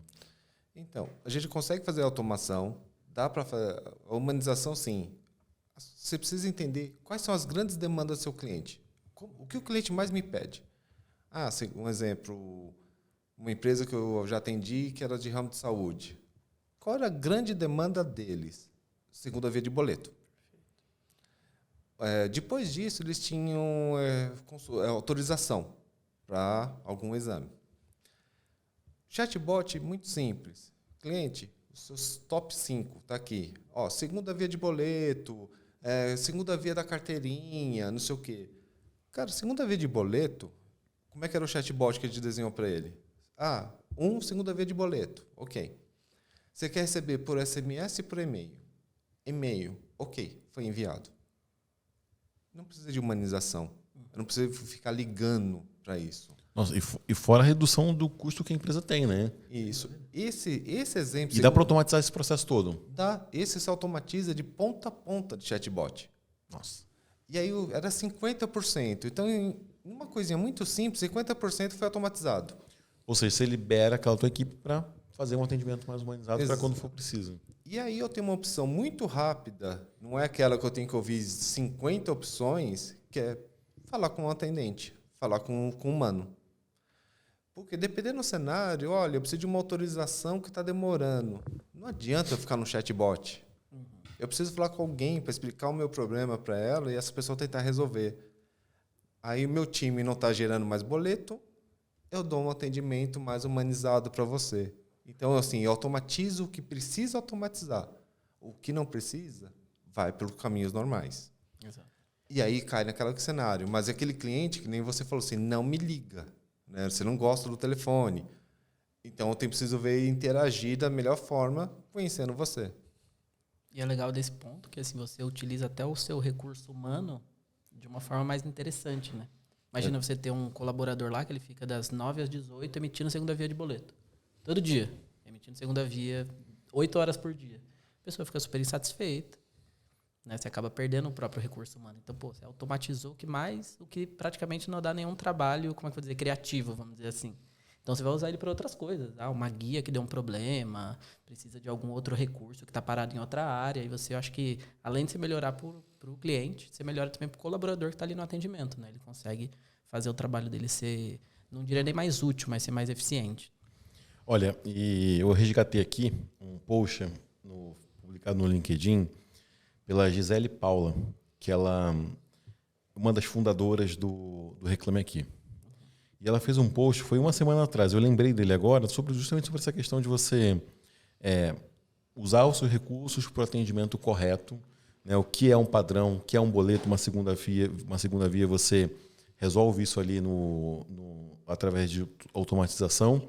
Então, a gente consegue fazer automação, dá para fazer a humanização, sim. Você precisa entender quais são as grandes demandas do seu cliente. O que o cliente mais me pede? Um exemplo, uma empresa que eu já atendi que era de ramo de saúde. Qual era a grande demanda deles? Segunda via de boleto. Depois disso, eles tinham autorização para algum exame. Chatbot, muito simples. Cliente, os seus top 5 está aqui. Segunda via de boleto, segunda via da carteirinha, não sei o quê. Cara, segunda via de boleto, como é que era o chatbot que a gente desenhou para ele? Segunda via de boleto. Ok. Você quer receber por SMS e por e-mail? E-mail. Ok, foi enviado. Não precisa de humanização. Eu não preciso ficar ligando para isso. Nossa, e fora a redução do custo que a empresa tem, né? Isso. Esse exemplo... E dá para automatizar esse processo todo? Dá. Esse se automatiza de ponta a ponta de chatbot. Nossa. E aí era 50%. Então, em uma coisinha muito simples, 50% foi automatizado. Ou seja, você libera aquela tua equipe para fazer um atendimento mais humanizado para quando for preciso. E aí eu tenho uma opção muito rápida, não é aquela que eu tenho que ouvir 50 opções, que é falar com o atendente, falar com o humano. Porque dependendo do cenário, olha, eu preciso de uma autorização que está demorando. Não adianta eu ficar no chatbot. Eu preciso falar com alguém para explicar o meu problema para ela e essa pessoa tentar resolver. Aí o meu time não está gerando mais boleto, eu dou um atendimento mais humanizado para você. Então, assim, eu automatizo o que precisa automatizar. O que não precisa, vai pelos caminhos normais. Exato. E aí cai naquele cenário. Mas aquele cliente, que nem você falou assim, não me liga. Né? Você não gosta do telefone. Então, eu preciso ver e interagir da melhor forma, conhecendo você. E é legal desse ponto que assim, você utiliza até o seu recurso humano de uma forma mais interessante, né? Imagina você ter um colaborador lá que ele fica das 9 às 18 emitindo segunda via de boleto. Todo dia. Emitindo segunda via, 8 horas por dia. A pessoa fica super insatisfeita. Né? Você acaba perdendo o próprio recurso humano. Então, você automatizou o que praticamente não dá nenhum trabalho, como é que eu vou dizer, criativo, vamos dizer assim. Então, você vai usar ele para outras coisas. Uma guia que deu um problema, precisa de algum outro recurso que está parado em outra área. E você, eu acho que, além de você melhorar para o cliente, você melhora também para o colaborador que está ali no atendimento. Né? Ele consegue fazer o trabalho dele ser, não diria nem mais útil, mas ser mais eficiente. Olha, e eu resgatei aqui um post publicado no LinkedIn pela Gisele Paula, que ela é uma das fundadoras do Reclame Aqui. E ela fez um post, foi uma semana atrás, eu lembrei dele agora, justamente sobre essa questão de você usar os seus recursos para o atendimento correto, né? O que é um padrão, o que é um boleto, uma segunda via, você resolve isso ali através de automatização.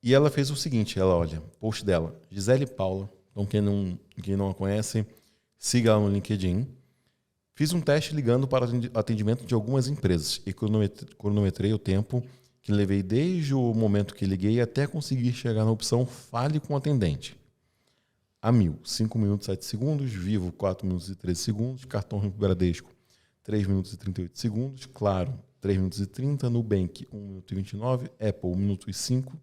E ela fez o seguinte, post dela, Gisele Paula, então quem não a conhece, siga ela no LinkedIn. Fiz um teste ligando para o atendimento de algumas empresas e cronometrei o tempo que levei desde o momento que liguei até conseguir chegar na opção Fale com o atendente. A 5 minutos e 7 segundos, Vivo 4 minutos e 13 segundos, Cartão Bradesco 3 minutos e 38 segundos, Claro 3 minutos e 30, Nubank 1 minuto e 29, Apple 1 minuto e 5,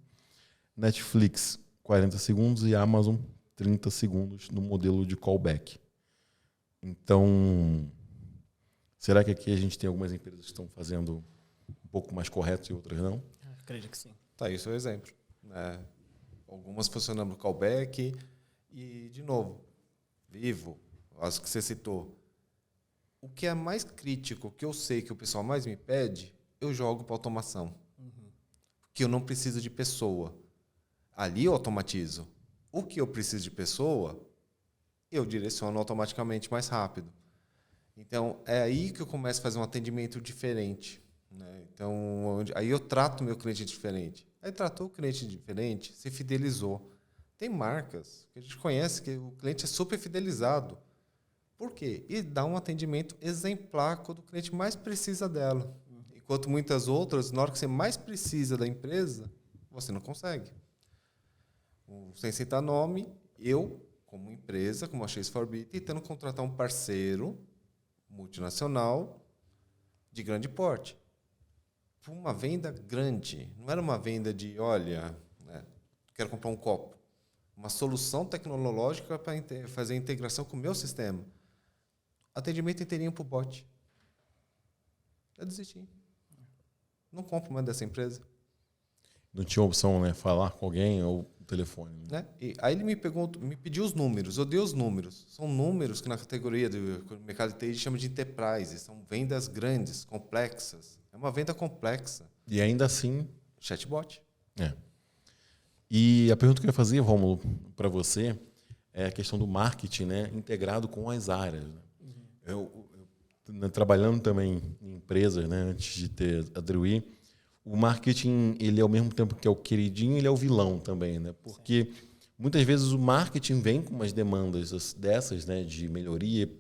Netflix 40 segundos e Amazon 30 segundos no modelo de callback. Então, será que aqui a gente tem algumas empresas que estão fazendo um pouco mais correto e outras não? Acredito que sim. Tá aí o seu exemplo, né? Algumas funcionando no callback e, de novo, Vivo, as que você citou. O que é mais crítico, que eu sei que o pessoal mais me pede, eu jogo para automação. Porque eu não preciso de pessoa. Ali eu automatizo. O que eu preciso de pessoa, eu direciono automaticamente mais rápido. Então, é aí que eu começo a fazer um atendimento diferente, né? Então, aí eu trato o meu cliente diferente. Aí tratou o cliente diferente, se fidelizou. Tem marcas que a gente conhece que o cliente é super fidelizado. Por quê? E dá um atendimento exemplar quando o cliente mais precisa dela. Enquanto muitas outras, na hora que você mais precisa da empresa, você não consegue. Sem citar nome, eu, como empresa, como a Chase4B, tentando contratar um parceiro multinacional de grande porte. Para uma venda grande. Não era uma venda de, olha, quero comprar um copo. Uma solução tecnológica para fazer a integração com o meu sistema. Atendimento inteirinho para o bot. Eu desisti. Não compro mais dessa empresa. Não tinha opção, né? Falar com alguém ou telefone. Né? E aí ele me pediu os números. Eu dei os números. São números que na categoria do mercado de TI chama de enterprise. São vendas grandes, complexas. É uma venda complexa. E ainda assim... Chatbot. E a pergunta que eu ia fazer, Rômulo, para você, é a questão do marketing, né, integrado com as áreas. Né? Eu trabalhando também em empresas, né, antes de ter a Druid, o marketing, ele ao mesmo tempo que é o queridinho, ele é o vilão também, né? Porque muitas vezes o marketing vem com umas demandas dessas, né, de melhoria,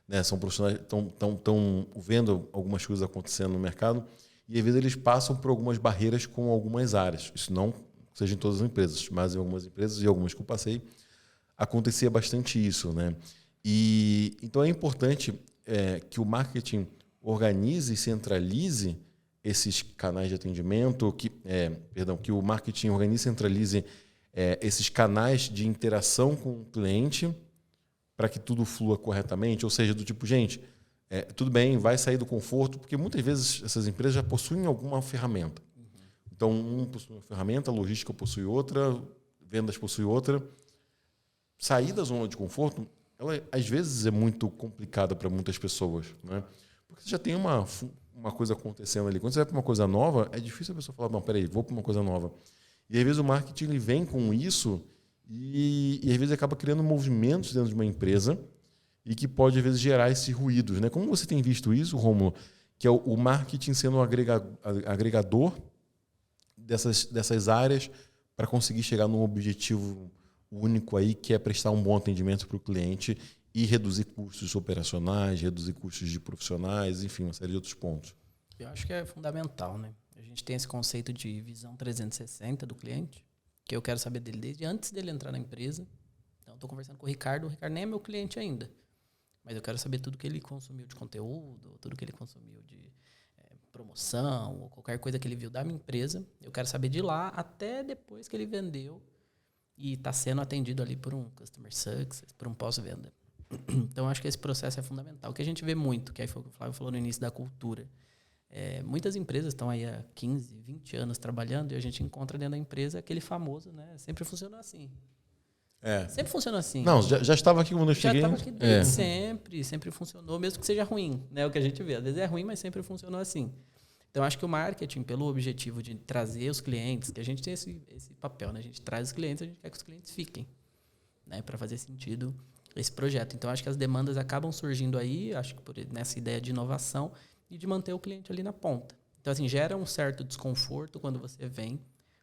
né, são profissionais estão vendo algumas coisas acontecendo no mercado e às vezes eles passam por algumas barreiras com algumas áreas. Isso não seja em todas as empresas, mas em algumas empresas e algumas que eu passei, acontecia bastante isso, né? E então é importante que o marketing organize e centralize esses canais de atendimento, que o marketing organize e centralize esses canais de interação com o cliente para que tudo flua corretamente, ou seja, do tipo, gente, tudo bem, vai sair do conforto, porque muitas vezes essas empresas já possuem alguma ferramenta. Então, um possui uma ferramenta, a logística possui outra, vendas possui outra. Sair da zona de conforto, ela às vezes é muito complicada para muitas pessoas, né? Porque você já tem uma coisa acontecendo ali. Quando você vai para uma coisa nova, é difícil a pessoa falar, não, peraí, vou para uma coisa nova. E às vezes o marketing ele vem com isso e às vezes acaba criando movimentos dentro de uma empresa e que pode às vezes gerar esses ruídos, né? Como você tem visto isso, Rômulo, que é o marketing sendo um agregador dessas áreas para conseguir chegar num objetivo único aí, que é prestar um bom atendimento para o cliente e reduzir custos operacionais, reduzir custos de profissionais, enfim, uma série de outros pontos. Eu acho que é fundamental, né? A gente tem esse conceito de visão 360 do cliente, que eu quero saber dele desde antes dele entrar na empresa. Então, estou conversando com o Ricardo nem é meu cliente ainda, mas eu quero saber tudo que ele consumiu de conteúdo, tudo que ele consumiu de promoção, ou qualquer coisa que ele viu da minha empresa. Eu quero saber de lá até depois que ele vendeu e está sendo atendido ali por um customer success, por um pós-venda. Então, acho que esse processo é fundamental. O que a gente vê muito, que aí foi o que o Flávio falou no início da cultura, Muitas empresas estão aí há 15, 20 anos trabalhando e a gente encontra dentro da empresa aquele famoso, né? Sempre funcionou assim. Sempre funcionou assim. Não, já estava aqui quando eu cheguei. Já estava aqui desde sempre funcionou, mesmo que seja ruim, né? O que a gente vê. Às vezes é ruim, mas sempre funcionou assim. Então, acho que o marketing, pelo objetivo de trazer os clientes, que a gente tem esse papel, né? A gente traz os clientes, a gente quer que os clientes fiquem, né? Para fazer sentido esse projeto. Então, acho que as demandas acabam surgindo aí, acho que nessa ideia de inovação e de manter o cliente ali na ponta. Então, assim, gera um certo desconforto quando você vem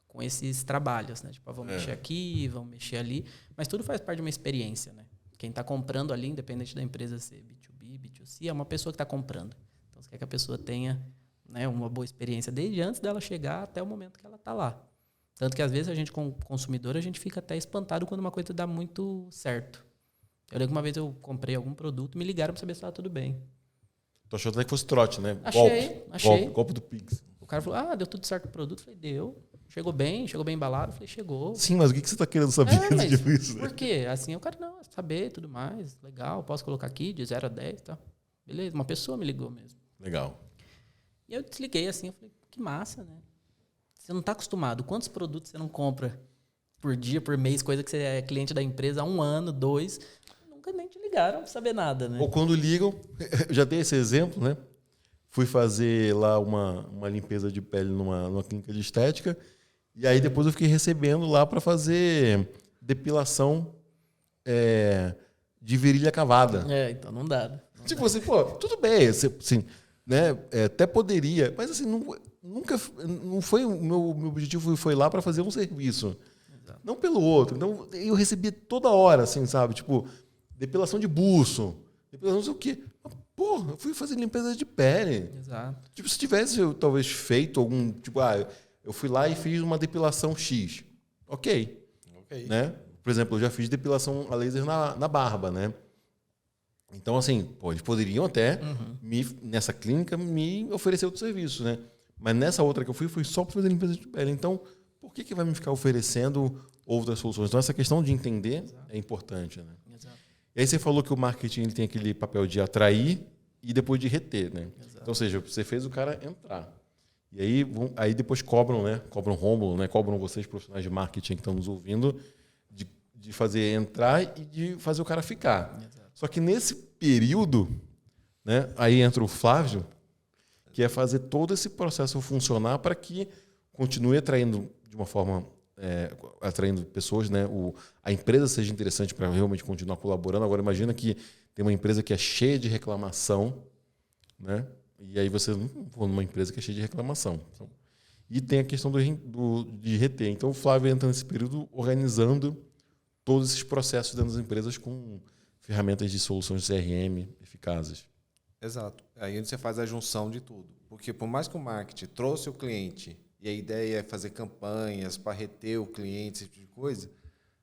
com esses trabalhos, né? Tipo, vamos mexer aqui, vamos mexer ali, mas tudo faz parte de uma experiência, né? Quem está comprando ali, independente da empresa ser B2B, B2C, é uma pessoa que está comprando. Então, você quer que a pessoa tenha, né, uma boa experiência desde antes dela chegar até o momento que ela está lá. Tanto que, às vezes, a gente, como consumidor, a gente fica até espantado quando uma coisa dá muito certo. Eu lembro que uma vez eu comprei algum produto, me ligaram para saber se estava tudo bem. Tô achando até que fosse trote, né? Achei. Golpe do Pix. O cara falou, deu tudo certo o produto. Eu falei, deu. Chegou bem embalado. Eu falei, chegou. Sim, mas o que você está querendo saber disso? Por quê? Assim, o cara, não, saber tudo mais. Legal, posso colocar aqui de 0 a 10 e tal. Beleza, uma pessoa me ligou mesmo. Legal. E eu desliguei assim, eu falei, que massa, né? Você não está acostumado. Quantos produtos você não compra por dia, por mês, coisa que você é cliente da empresa há 1 ano, 2, nunca nem te ligaram para saber nada, né? Ou quando ligam, já dei esse exemplo, né? Fui fazer lá uma limpeza de pele numa clínica de estética. E aí depois eu fiquei recebendo lá para fazer depilação de virilha cavada. Então não dá. Tipo assim, pô, tudo bem, assim, né? Até poderia, mas assim, nunca não foi o meu objetivo foi lá para fazer um serviço. Exato. Não pelo outro. Então eu recebia toda hora, assim, sabe? Tipo, depilação de buço, depilação não sei o quê. Porra, eu fui fazer limpeza de pele. Exato. Tipo, se tivesse eu talvez feito algum, tipo, eu fui lá e fiz uma depilação X. Ok. Né? Por exemplo, eu já fiz depilação a laser na barba, né? Então, assim, eles poderiam até, nessa clínica, me oferecer outro serviço, né? Mas nessa outra que eu fui só para fazer limpeza de pele. Então, por que vai me ficar oferecendo outras soluções? Então, essa questão de entender é importante, né? Exato. E aí você falou que o marketing ele tem aquele papel de atrair e depois de reter, né? Exato. Então, ou seja, você fez o cara entrar. E aí depois cobram, né? Cobram Rômulo, né? Cobram vocês, profissionais de marketing que estão nos ouvindo, de fazer entrar e de fazer o cara ficar. Exato. Só que nesse período, né? Aí entra o Flávio, que é fazer todo esse processo funcionar para que continue atraindo de uma forma, atraindo pessoas, né? A empresa seja interessante para realmente continuar colaborando. Agora imagina que tem uma empresa que é cheia de reclamação, né? E aí você não for numa empresa que é cheia de reclamação. E tem a questão de reter. Então o Flávio entra nesse período organizando todos esses processos dentro das empresas com ferramentas de soluções de CRM eficazes. Exato. Aí você faz a junção de tudo. Porque por mais que o marketing trouxe o cliente e a ideia é fazer campanhas para reter o cliente, esse tipo de coisa,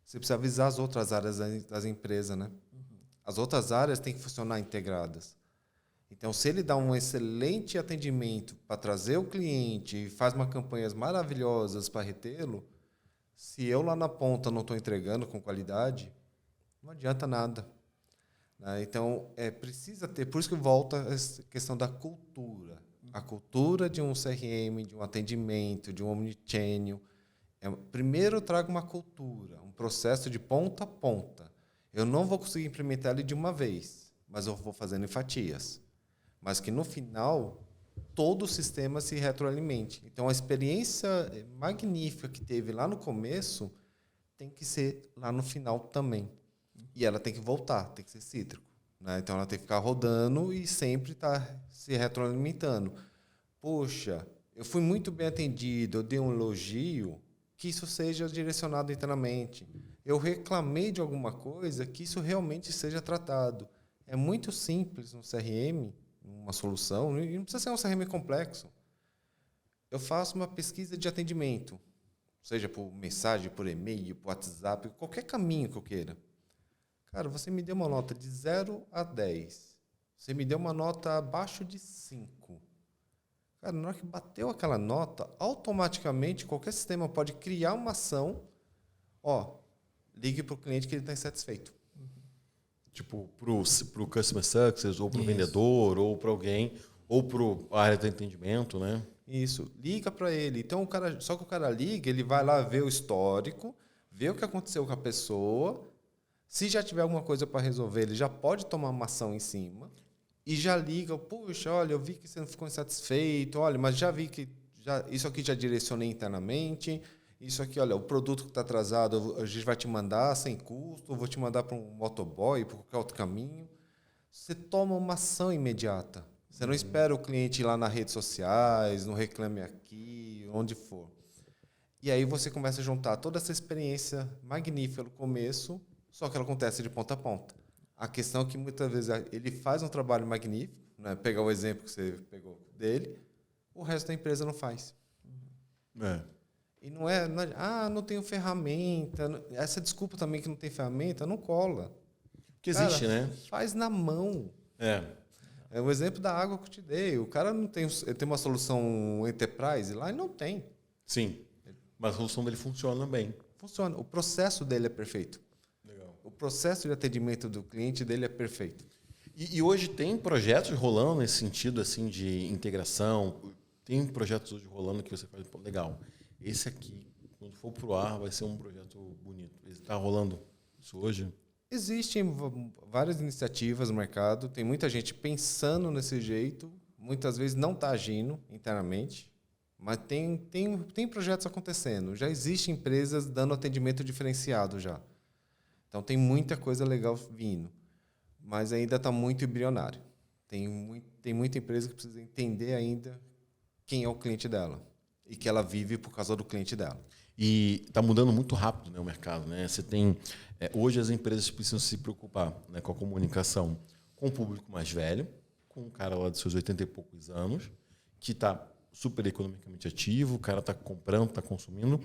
você precisa avisar as outras áreas das empresas, né? As outras áreas têm que funcionar integradas. Então, se ele dá um excelente atendimento para trazer o cliente e faz uma campanhas maravilhosas para retê-lo, se eu lá na ponta não estou entregando com qualidade, não adianta nada. Então, precisa ter... Por isso que volta essa questão da cultura. A cultura de um CRM, de um atendimento, de um omnichannel. Primeiro eu trago uma cultura, um processo de ponta a ponta. Eu não vou conseguir implementar ele de uma vez, mas eu vou fazendo em fatias. Mas que no final todo o sistema se retroalimente. Então a experiência magnífica que teve lá no começo tem que ser lá no final também. E ela tem que voltar, tem que ser cítrico, né? Então ela tem que ficar rodando e sempre estar se retroalimentando. Poxa, eu fui muito bem atendido, eu dei um elogio, que isso seja direcionado internamente. Eu reclamei de alguma coisa, que isso realmente seja tratado. É muito simples no CRM, uma solução, e não precisa ser um CRM complexo. Eu faço uma pesquisa de atendimento, seja por mensagem, por e-mail, por WhatsApp, qualquer caminho que eu queira. Cara, você me deu uma nota de 0 a 10. Você me deu uma nota abaixo de 5. Cara, na hora que bateu aquela nota, automaticamente qualquer sistema pode criar uma ação. Ligue para o cliente que ele está insatisfeito. Tipo, pro Customer Success, ou pro vendedor, ou para alguém, Ou para a área de atendimento, né? Isso, liga para ele. Então, só que o cara liga, ele vai lá ver o histórico, ver o que aconteceu com a pessoa. Se já tiver alguma coisa para resolver, ele já pode tomar uma ação em cima. E já liga, puxa, olha, eu vi que você não ficou insatisfeito, olha, mas já vi que isso aqui já direcionei internamente, isso aqui, olha, o produto que está atrasado, a gente vai te mandar sem custo, vou te mandar para um motoboy, para qualquer outro caminho. Você toma uma ação imediata. Você não espera o cliente ir lá nas redes sociais, no Reclame Aqui, onde for. E aí você começa a juntar toda essa experiência magnífica no começo, só que ela acontece de ponta a ponta. A questão é que muitas vezes ele faz um trabalho magnífico, né? Pegar o exemplo que você pegou dele, o resto da empresa não faz. E não é, não tenho ferramenta. Essa desculpa também que não tem ferramenta, não cola. Que existe, cara, né? Faz na mão. É o exemplo da água que eu te dei. O cara não tem uma solução enterprise lá e não tem. Sim, mas a solução dele funciona bem. Funciona. O processo dele é perfeito. Legal. O processo de atendimento do cliente dele é perfeito. E hoje tem projetos rolando nesse sentido assim de integração? Tem projetos hoje rolando que você faz, pô, legal. Esse aqui, quando for pro ar, vai ser um projeto bonito. Está rolando isso hoje? Existem várias iniciativas no mercado, tem muita gente pensando nesse jeito, muitas vezes não está agindo internamente, mas tem projetos acontecendo. Já existem empresas dando atendimento diferenciado já. Então tem muita coisa legal vindo, mas ainda está muito embrionário. Tem muita empresa que precisa entender ainda quem é o cliente dela e que ela vive por causa do cliente dela. E está mudando muito rápido, né, o mercado, né? Você tem hoje as empresas precisam se preocupar, né, com a comunicação com o público mais velho, com um cara lá dos seus 80 e poucos anos, que está super economicamente ativo, o cara está comprando, está consumindo,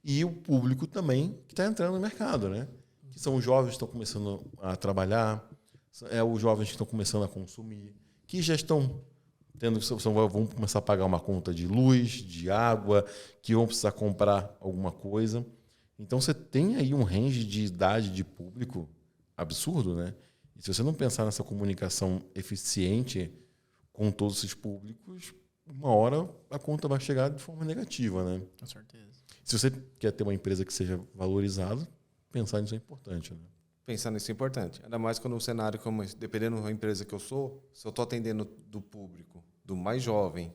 e o público também que está entrando no mercado, né? Que são os jovens que estão começando a trabalhar, os jovens que estão começando a consumir, que já estão vão começar a pagar uma conta de luz, de água, que vão precisar comprar alguma coisa. Então você tem aí um range de idade de público absurdo, né? E se você não pensar nessa comunicação eficiente com todos esses públicos, uma hora a conta vai chegar de forma negativa, né? Com certeza. Se você quer ter uma empresa que seja valorizada, pensar nisso é importante, né? Pensar nisso é importante. Ainda mais quando um cenário como esse, dependendo da empresa que eu sou, se eu estou atendendo do público, do mais jovem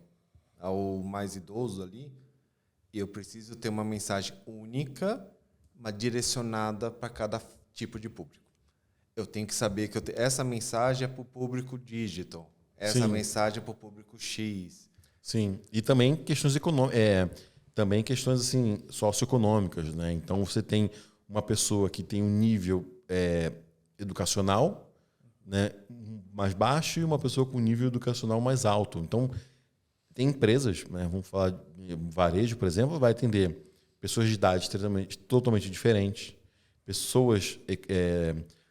ao mais idoso ali, eu preciso ter uma mensagem única, mas direcionada para cada tipo de público. Eu tenho que saber que essa mensagem é para o público digital, essa mensagem é para o público X. Sim, e também questões também questões assim socioeconômicas, né? Então você tem uma pessoa que tem um nível educacional, né, mais baixo e uma pessoa com nível educacional mais alto. Então tem empresas, né, vamos falar de varejo, por exemplo, vai atender pessoas de idade totalmente diferentes, pessoas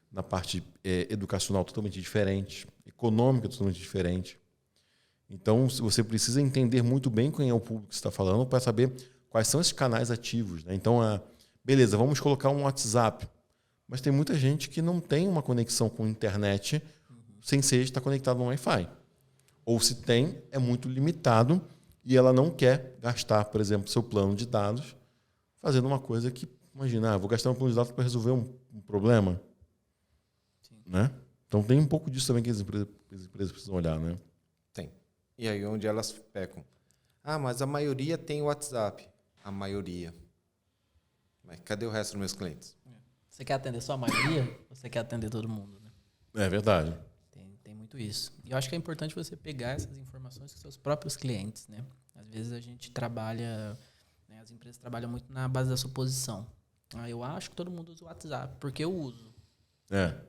na parte educacional totalmente diferente, econômica totalmente diferente. Então você precisa entender muito bem quem é o público que você está falando para saber quais são esses canais ativos, né? Então, beleza, vamos colocar um WhatsApp, mas tem muita gente que não tem uma conexão com a internet sem ser estar conectado no Wi-Fi. Ou se tem, é muito limitado e ela não quer gastar, por exemplo, seu plano de dados fazendo uma coisa que, imagina, vou gastar um plano de dados para resolver um problema. Né? Então tem um pouco disso também que as empresas precisam olhar, né? Tem. E aí onde elas pecam. Mas a maioria tem WhatsApp. A maioria. Mas cadê o resto dos meus clientes? Você quer atender só a maioria ou você quer atender todo mundo? Né? É verdade. Tem muito isso. E eu acho que é importante você pegar essas informações com seus próprios clientes. Né? Às vezes a gente trabalha, né, as empresas trabalham muito na base da suposição. Eu acho que todo mundo usa o WhatsApp, porque eu uso.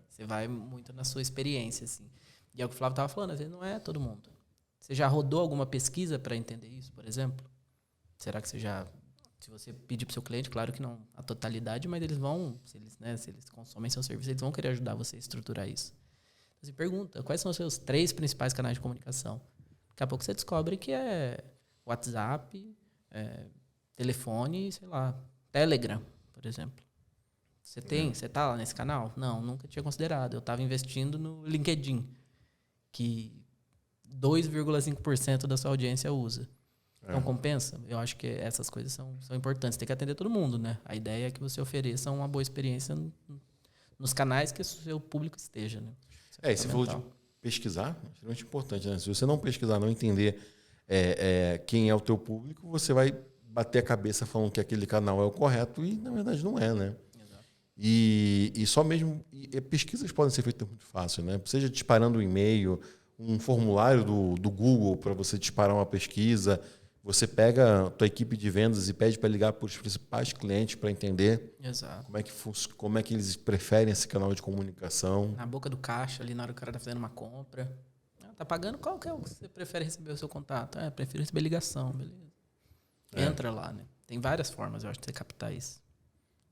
Você vai muito na sua experiência. Assim. E é o que o Flávio estava falando, às vezes não é todo mundo. Você já rodou alguma pesquisa para entender isso, por exemplo? Será que você já... Se você pedir para o seu cliente, claro que não a totalidade, mas eles vão, se eles consomem seu serviço, eles vão querer ajudar você a estruturar isso. Então, você pergunta, quais são os seus 3 principais canais de comunicação? Daqui a pouco você descobre que é WhatsApp, telefone, sei lá, Telegram, por exemplo. Você está lá nesse canal? Não, nunca tinha considerado. Eu estava investindo no LinkedIn, que 2,5% da sua audiência usa. Então, compensa? Eu acho que essas coisas são importantes. Tem que atender todo mundo, né? A ideia é que você ofereça uma boa experiência nos canais que o seu público esteja, né? E você falou de pesquisar, é extremamente importante, né? Se você não pesquisar, não entender quem é o teu público, você vai bater a cabeça falando que aquele canal é o correto e, na verdade, não é, né? Exato. E só mesmo... pesquisas podem ser feitas muito fácil, né? Seja disparando um e-mail, um formulário do Google para você disparar uma pesquisa. Você pega a tua equipe de vendas e pede para ligar para os principais clientes para entender Exato. como é que eles preferem esse canal de comunicação. Na boca do caixa, ali na hora que o cara tá fazendo uma compra. Tá pagando? Qual que é o que você prefere receber o seu contato? Prefiro receber ligação, beleza. Entra lá, né? Tem várias formas, eu acho, de você captar isso.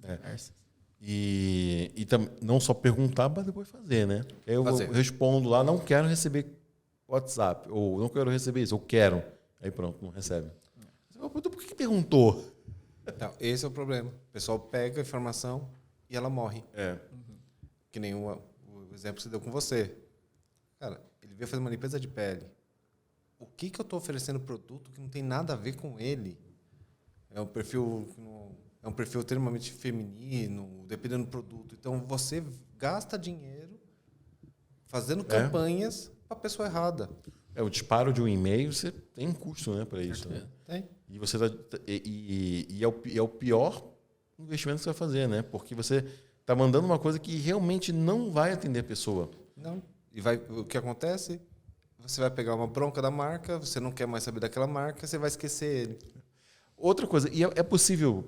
Diversas. E não só perguntar, mas depois fazer, né? Aí eu respondo lá, não quero receber WhatsApp, ou não quero receber isso, ou quero. Aí pronto, não recebe. Por que perguntou? Não, esse é o problema. O pessoal pega a informação e ela morre. Que nem o exemplo que você deu com você. Cara, ele veio fazer uma limpeza de pele. O que eu estou oferecendo produto que não tem nada a ver com ele? É um perfil extremamente feminino, dependendo do produto. Então, você gasta dinheiro fazendo campanhas para a pessoa errada. O disparo de um e-mail, você tem um custo, né, para isso. Né? Tem. E você é o pior investimento que você vai fazer, né? Porque você está mandando uma coisa que realmente não vai atender a pessoa. Não. E o que acontece? Você vai pegar uma bronca da marca, você não quer mais saber daquela marca, você vai esquecer ele. Outra coisa, e é possível,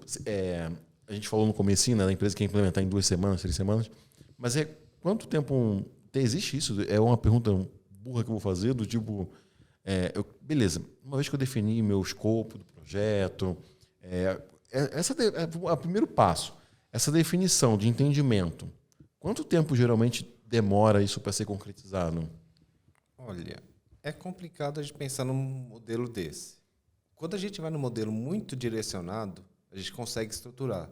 a gente falou no comecinho, né, da empresa que quer implementar em 2 semanas, 3 semanas, mas quanto tempo existe isso? É uma pergunta burra que eu vou fazer, do tipo, beleza, uma vez que eu defini meu escopo do projeto, esse é o primeiro passo, essa definição de entendimento, quanto tempo geralmente demora isso para ser concretizado? Olha, é complicado a gente pensar num modelo desse. Quando a gente vai no modelo muito direcionado, a gente consegue estruturar.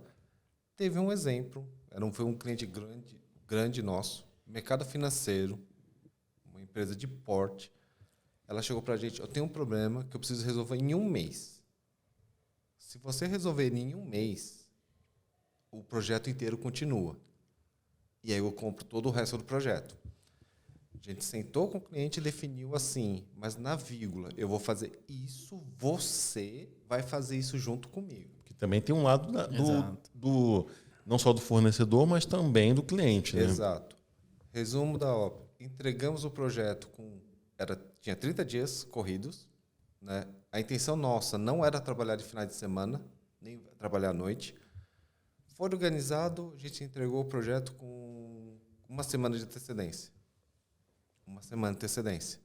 Teve um exemplo, foi um cliente grande nosso, mercado financeiro, uma empresa de porte. Ela chegou para a gente, eu tenho um problema que eu preciso resolver em 1 mês. Se você resolver em 1 mês, o projeto inteiro continua. E aí eu compro todo o resto do projeto. A gente sentou com o cliente e definiu assim, mas na vírgula, eu vou fazer isso, você vai fazer isso junto comigo. Que também tem um lado não só do fornecedor, mas também do cliente. Né? Exato. Resumo da obra. Entregamos o projeto tinha 30 dias corridos. Né? A intenção nossa não era trabalhar de finais de semana, nem trabalhar à noite. Foi organizado, a gente entregou o projeto com 1 semana de antecedência. 1 semana de antecedência.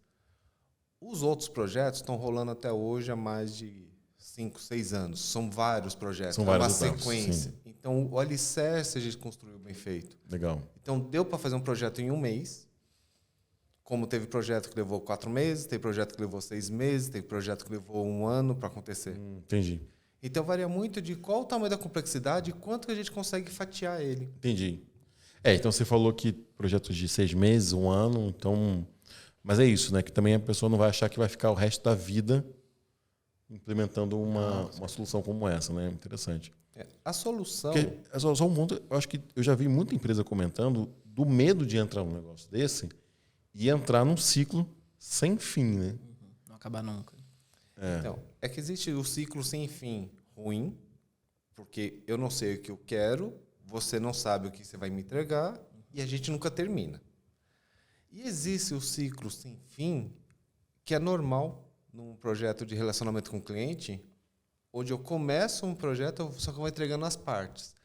Os outros projetos estão rolando até hoje há mais de 5, 6 anos. São vários projetos, é uma sequência. Sim. Então, o alicerce a gente construiu bem feito. Legal. Então, deu para fazer um projeto em 1 mês. Como teve projeto que levou 4 meses, teve projeto que levou 6 meses, teve projeto que levou 1 ano para acontecer. Entendi. Então, varia muito de qual o tamanho da complexidade e quanto que a gente consegue fatiar ele. Entendi. Então você falou que projetos de 6 meses, 1 ano, então... Mas é isso, né? Que também a pessoa não vai achar que vai ficar o resto da vida implementando uma solução como essa, né? Interessante. A solução... Porque, só um ponto, eu acho que eu já vi muita empresa comentando do medo de entrar num negócio desse e entrar num ciclo sem fim, né? Não acabar nunca. Então, é que existe o ciclo sem fim ruim, porque eu não sei o que eu quero, você não sabe o que você vai me entregar e a gente nunca termina. E existe o ciclo sem fim, que é normal num projeto de relacionamento com o cliente, onde eu começo um projeto, só que eu vou entregando as partes.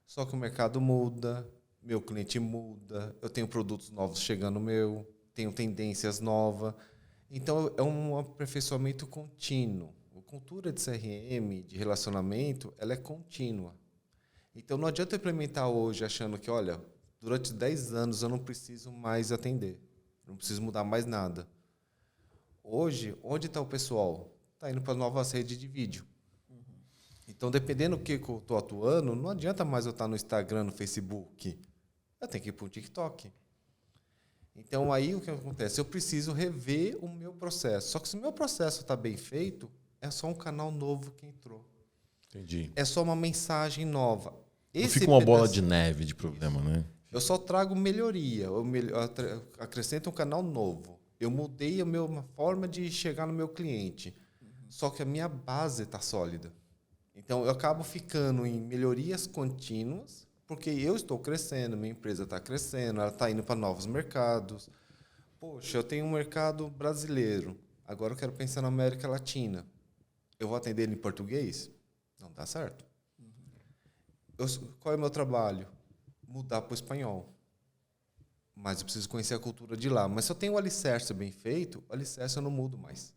Só que o mercado muda, meu cliente muda, eu tenho produtos novos chegando tenho tendências novas. Então, é um aperfeiçoamento contínuo. A cultura de CRM, de relacionamento, ela é contínua. Então, não adianta eu implementar hoje achando que, olha, durante 10 anos eu não preciso mais atender. Não preciso mudar mais nada. Hoje, onde está o pessoal? Está indo para novas redes de vídeo. Então, dependendo do que eu estou atuando, não adianta mais eu estar no Instagram, no Facebook. Eu tenho que ir para o TikTok. Então, aí o que acontece? Eu preciso rever o meu processo. Só que se o meu processo está bem feito, é só um canal novo que entrou. Entendi. É só uma mensagem nova. Não fica uma bola de neve de problema, né? Eu só trago melhoria. Eu acrescento um canal novo. Eu mudei uma forma de chegar no meu cliente. Só que a minha base está sólida. Então, eu acabo ficando em melhorias contínuas, porque eu estou crescendo, minha empresa está crescendo, ela está indo para novos mercados. Poxa, eu tenho um mercado brasileiro. Agora eu quero pensar na América Latina. Eu vou atender ele em português? Não dá certo. Qual é o meu trabalho? Mudar para o espanhol. Mas eu preciso conhecer a cultura de lá. Mas se eu tenho o alicerce bem feito, o alicerce eu não mudo mais.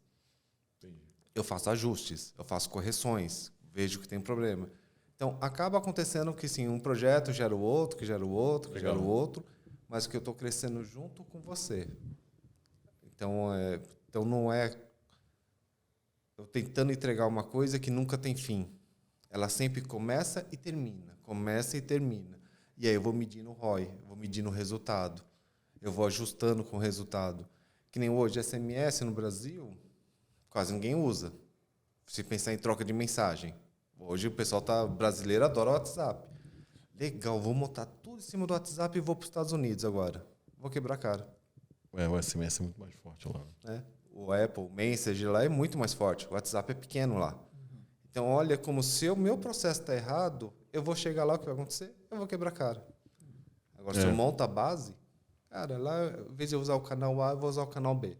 Entendi. Eu faço ajustes, eu faço correções, vejo que tem problema. Então, acaba acontecendo que sim, um projeto gera o outro, que gera o outro, que gera o outro, mas que eu estou crescendo junto com você. Então não é eu tentando entregar uma coisa que nunca tem fim. Ela sempre começa e termina, começa e termina. E aí eu vou medindo o ROI, vou medindo o resultado, eu vou ajustando com o resultado. Que nem hoje, SMS no Brasil, quase ninguém usa. Se pensar em troca de mensagem. Hoje o pessoal brasileiro adora o WhatsApp. Legal, vou montar tudo em cima do WhatsApp e vou para os Estados Unidos agora. Vou quebrar a cara. O SMS é muito mais forte lá. O Apple, o Message lá é muito mais forte. O WhatsApp é pequeno lá. Então, olha, como se o meu processo está errado, eu vou chegar lá, o que vai acontecer? Eu vou quebrar a cara. Agora, se eu monto a base, cara, lá, em vez de eu usar o canal A, eu vou usar o canal B.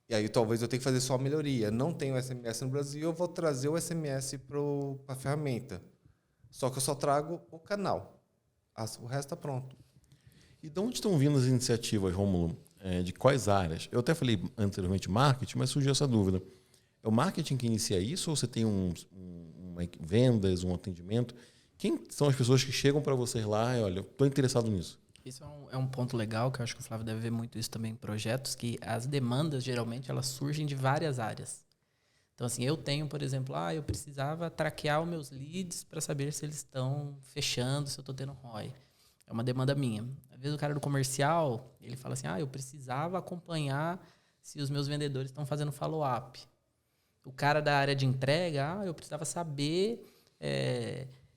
E aí, talvez eu tenha que fazer só a melhoria. Não tenho SMS no Brasil, eu vou trazer o SMS para a ferramenta. Só que eu só trago o canal. O resto está pronto. E de onde estão vindo as iniciativas, Rômulo? De quais áreas? Eu até falei anteriormente marketing, mas surgiu essa dúvida. É o marketing que inicia isso ou você tem vendas, um atendimento? Quem são as pessoas que chegam para vocês lá e olha, eu estou interessado nisso? Isso é um ponto legal, que eu acho que o Flávio deve ver muito isso também em projetos, que as demandas, geralmente, elas surgem de várias áreas. Então, assim, eu tenho, por exemplo, eu precisava traquear os meus leads para saber se eles estão fechando, se eu estou tendo ROI. É uma demanda minha. Às vezes o cara do comercial, ele fala assim, eu precisava acompanhar se os meus vendedores estão fazendo follow-up. O cara da área de entrega, eu precisava saber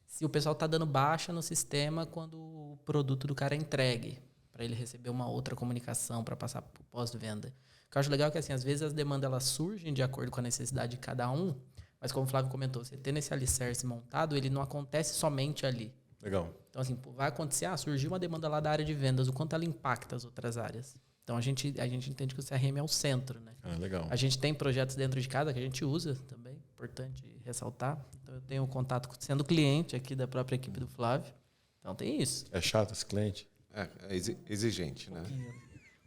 se o pessoal está dando baixa no sistema quando o produto do cara é entregue, para ele receber uma outra comunicação para passar para o pós-venda. O que eu acho legal é que, assim, às vezes as demandas elas surgem de acordo com a necessidade de cada um, mas como o Flávio comentou, você tendo esse alicerce montado, ele não acontece somente ali. Legal. Então, assim, vai acontecer, surgiu uma demanda lá da área de vendas, o quanto ela impacta as outras áreas. Então, a gente entende que o CRM é o centro, né? Legal. A gente tem projetos dentro de casa que a gente usa também, importante ressaltar. Então, eu tenho contato sendo cliente aqui da própria equipe do Flávio. Então, tem isso. É chato esse cliente? É exigente, né?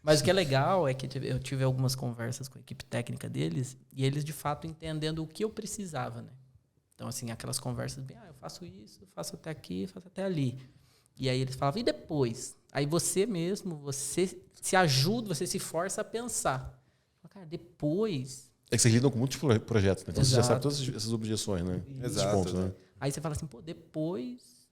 Mas o que é legal é que eu tive algumas conversas com a equipe técnica deles e eles, de fato, entendendo o que eu precisava, né? Então, assim, aquelas conversas bem, eu faço isso, eu faço até aqui, faço até ali. E aí eles falavam, e depois? Aí você mesmo, você se ajuda, você se força a pensar. Cara, depois... É que vocês lidam com muitos projetos, né? Então você já sabe todas essas objeções, né? Exato. Pontos, né? Aí você fala assim, depois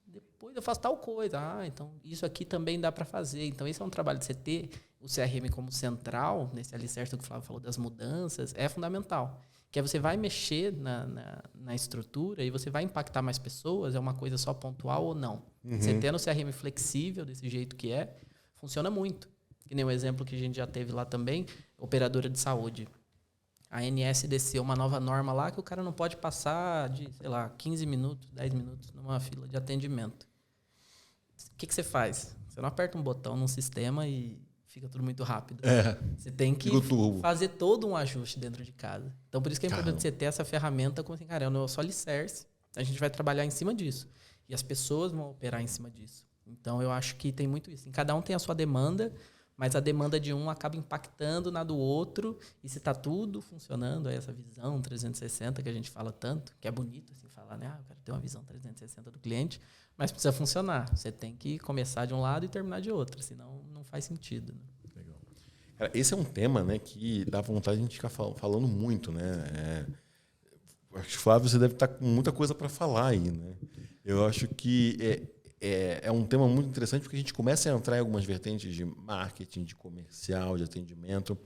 eu faço tal coisa. Então isso aqui também dá para fazer. Então esse é um trabalho de você ter o CRM como central, nesse alicerce que o Flávio falou das mudanças, é fundamental. Que aí você vai mexer na estrutura e você vai impactar mais pessoas, é uma coisa só pontual ou não. Você tendo o CRM flexível, desse jeito que funciona muito. Que nem o exemplo que a gente já teve lá também, operadora de saúde. A ANS desceu uma nova norma lá que o cara não pode passar de, 15 minutos, 10 minutos numa fila de atendimento. O que você faz? Você não aperta um botão num sistema e fica tudo muito rápido. Você tem que fazer todo um ajuste dentro de casa. Então, por isso que é importante você ter essa ferramenta como assim, cara, é o nosso alicerce. A gente vai trabalhar em cima disso. E as pessoas vão operar em cima disso. Então, eu acho que tem muito isso. Cada um tem a sua demanda, mas a demanda de um acaba impactando na do outro. E se está tudo funcionando, essa visão 360 que a gente fala tanto, que é bonito assim, falar, né? Eu quero ter uma visão 360 do cliente, mas precisa funcionar. Você tem que começar de um lado e terminar de outro, senão não faz sentido. Né? Legal. Cara, esse é um tema, né, que dá vontade de a gente ficar falando muito, né? Acho que, Flávio, você deve estar com muita coisa para falar aí, né? Eu acho que é um tema muito interessante porque a gente começa a entrar em algumas vertentes de marketing, de comercial, de atendimento.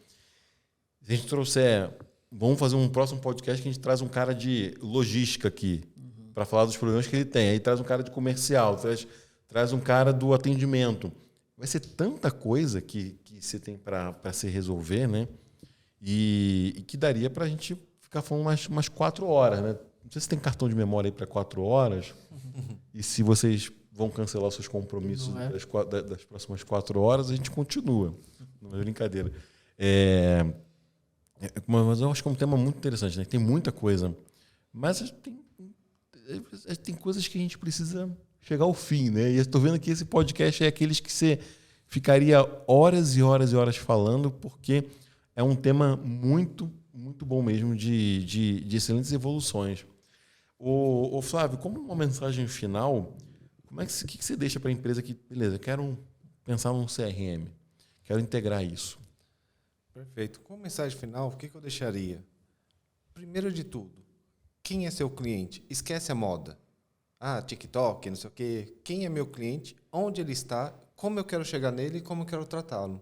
Se a gente trouxer... Vamos fazer um próximo podcast que a gente traz um cara de logística aqui para falar dos problemas que ele tem. Aí traz um cara de comercial, traz um cara do atendimento. Vai ser tanta coisa que você tem para se resolver, né? E que daria para a gente ficar falando umas 4 horas, né? Não sei se tem cartão de memória aí para 4 horas. E se vocês vão cancelar seus compromissos das próximas 4 horas, a gente continua. Não é brincadeira. Mas eu acho que é um tema muito interessante, né? Tem muita coisa. Mas tem coisas que a gente precisa chegar ao fim, né? E eu estou vendo que esse podcast é aqueles que você ficaria horas e horas e horas falando, porque é um tema muito, muito bom mesmo de excelentes evoluções. Ô Flávio, como uma mensagem final, o que você deixa para a empresa que, beleza, quero pensar num CRM, quero integrar isso? Perfeito. Como mensagem final, o que eu deixaria? Primeiro de tudo, quem é seu cliente? Esquece a moda. TikTok, não sei o quê. Quem é meu cliente? Onde ele está? Como eu quero chegar nele e como eu quero tratá-lo?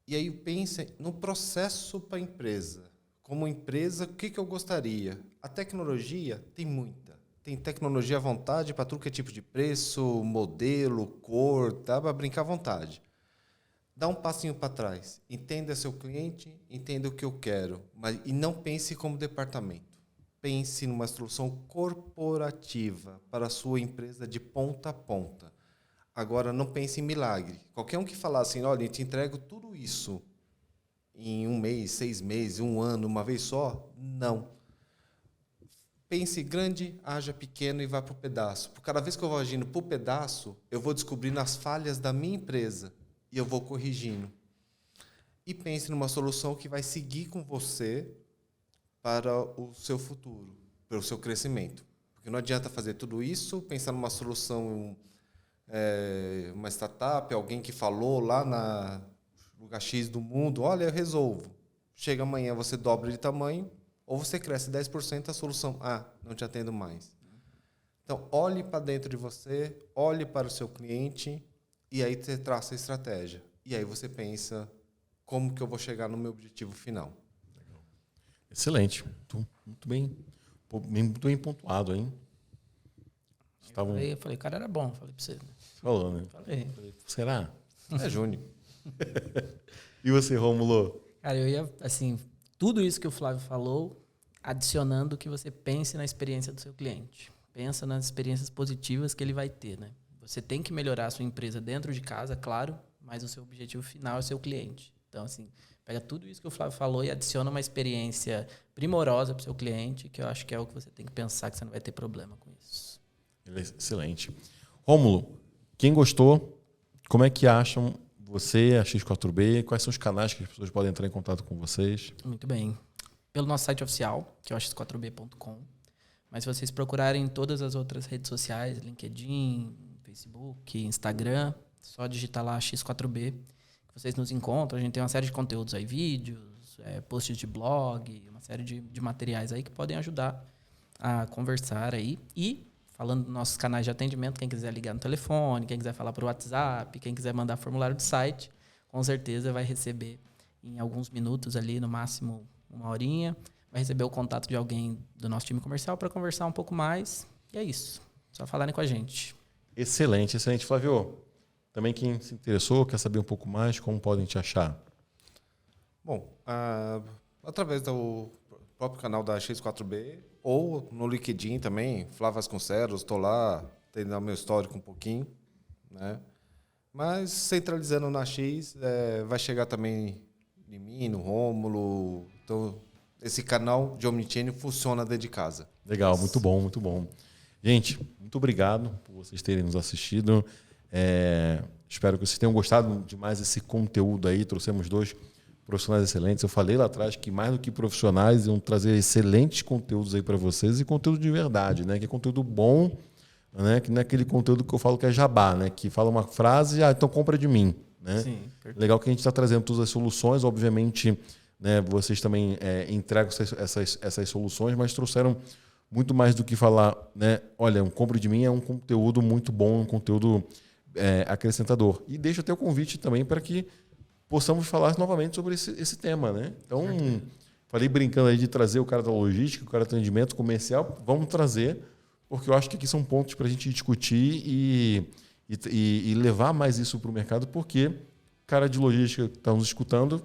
E aí pense no processo para a empresa. Como empresa, o que eu gostaria? A tecnologia tem muita. Tem tecnologia à vontade para tudo que é tipo de preço, modelo, cor, dá para brincar à vontade. Dá um passinho para trás. Entenda seu cliente, entenda o que eu quero. E não pense como departamento. Pense numa solução corporativa para a sua empresa de ponta a ponta. Agora, não pense em milagre. Qualquer um que falar assim, olha, eu te entrego tudo isso em 1 mês, 6 meses, 1 ano, uma vez só, não. Pense grande, haja pequeno e vá para o pedaço. Por cada vez que eu vou agindo para o pedaço, eu vou descobrindo as falhas da minha empresa. E eu vou corrigindo. E pense numa solução que vai seguir com você para o seu futuro, para o seu crescimento. Porque não adianta fazer tudo isso, pensar numa solução, uma startup, alguém que falou lá no lugar X do mundo, olha, eu resolvo. Chega amanhã, você dobra de tamanho, ou você cresce 10%, a solução, não te atendo mais. Então, olhe para dentro de você, olhe para o seu cliente, e aí você traça a estratégia. E aí você pensa, como que eu vou chegar no meu objetivo final? Legal. Excelente. Muito bem pontuado, hein? Eu falei, o cara era bom. Falei para você. Falou, né? Falei. Será? É Júnior. E você, Rômulo? Cara, eu ia, assim, tudo isso que o Flávio falou, adicionando que você pense na experiência do seu cliente. Pensa nas experiências positivas que ele vai ter, né? Você tem que melhorar a sua empresa dentro de casa, claro, mas o seu objetivo final é o seu cliente. Então, assim, pega tudo isso que o Flávio falou e adiciona uma experiência primorosa para o seu cliente, que eu acho que é o que você tem que pensar, que você não vai ter problema com isso. Excelente. Rômulo, quem gostou, como é que acham você, a X4B? Quais são os canais que as pessoas podem entrar em contato com vocês? Muito bem. Pelo nosso site oficial, que é o x4b.com. Mas se vocês procurarem em todas as outras redes sociais, LinkedIn, Facebook, Instagram, só digitar lá X4B, que vocês nos encontram. A gente tem uma série de conteúdos aí, vídeos, posts de blog, uma série de materiais aí que podem ajudar a conversar aí. E, falando dos nossos canais de atendimento, quem quiser ligar no telefone, quem quiser falar por WhatsApp, quem quiser mandar formulário do site, com certeza vai receber em alguns minutos ali, no máximo 1 horinha, vai receber o contato de alguém do nosso time comercial para conversar um pouco mais. E é isso. Só falarem com a gente. Excelente. Flávio, também quem se interessou, quer saber um pouco mais, como podem te achar? Bom, através do próprio canal da X4B ou no LinkedIn também, Flávio Vasconcelos, estou lá, tendo o meu histórico um pouquinho, né? Mas centralizando na X, vai chegar também em mim, no Rômulo. Então, esse canal de Omnichannel funciona dentro de casa. Legal, muito bom, muito bom. Gente, muito obrigado por vocês terem nos assistido. Espero que vocês tenham gostado demais desse conteúdo aí. Trouxemos 2 profissionais excelentes. Eu falei lá atrás que mais do que profissionais iam trazer excelentes conteúdos aí para vocês e conteúdo de verdade, né? Que é conteúdo bom, né? Que não é aquele conteúdo que eu falo que é jabá, né? Que fala uma frase e então compra de mim, né? Sim, perfeito. Legal que a gente está trazendo todas as soluções, obviamente, né? Vocês também entregam essas soluções, mas trouxeram muito mais do que falar, né? Olha, um compra de mim é um conteúdo muito bom, um conteúdo acrescentador. E deixo até o convite também para que possamos falar novamente sobre esse tema, né? Então, falei brincando aí de trazer o cara da logística, o cara do atendimento comercial, vamos trazer, porque eu acho que aqui são pontos para a gente discutir e levar mais isso para o mercado, porque o cara de logística que está nos escutando,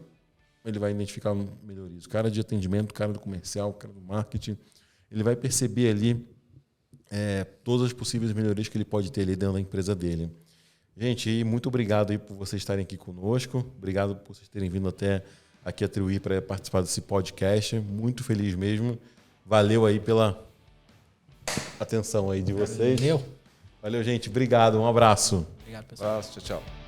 ele vai identificar melhorias. O cara de atendimento, o cara do comercial, o cara do marketing, ele vai perceber ali todas as possíveis melhorias que ele pode ter ali dentro da empresa dele. Gente, muito obrigado aí por vocês estarem aqui conosco. Obrigado por vocês terem vindo até aqui a Triuí para participar desse podcast. Muito feliz mesmo. Valeu aí pela atenção aí de vocês. Valeu. Valeu, gente. Obrigado. Um abraço. Obrigado, pessoal. Abraço, tchau, tchau.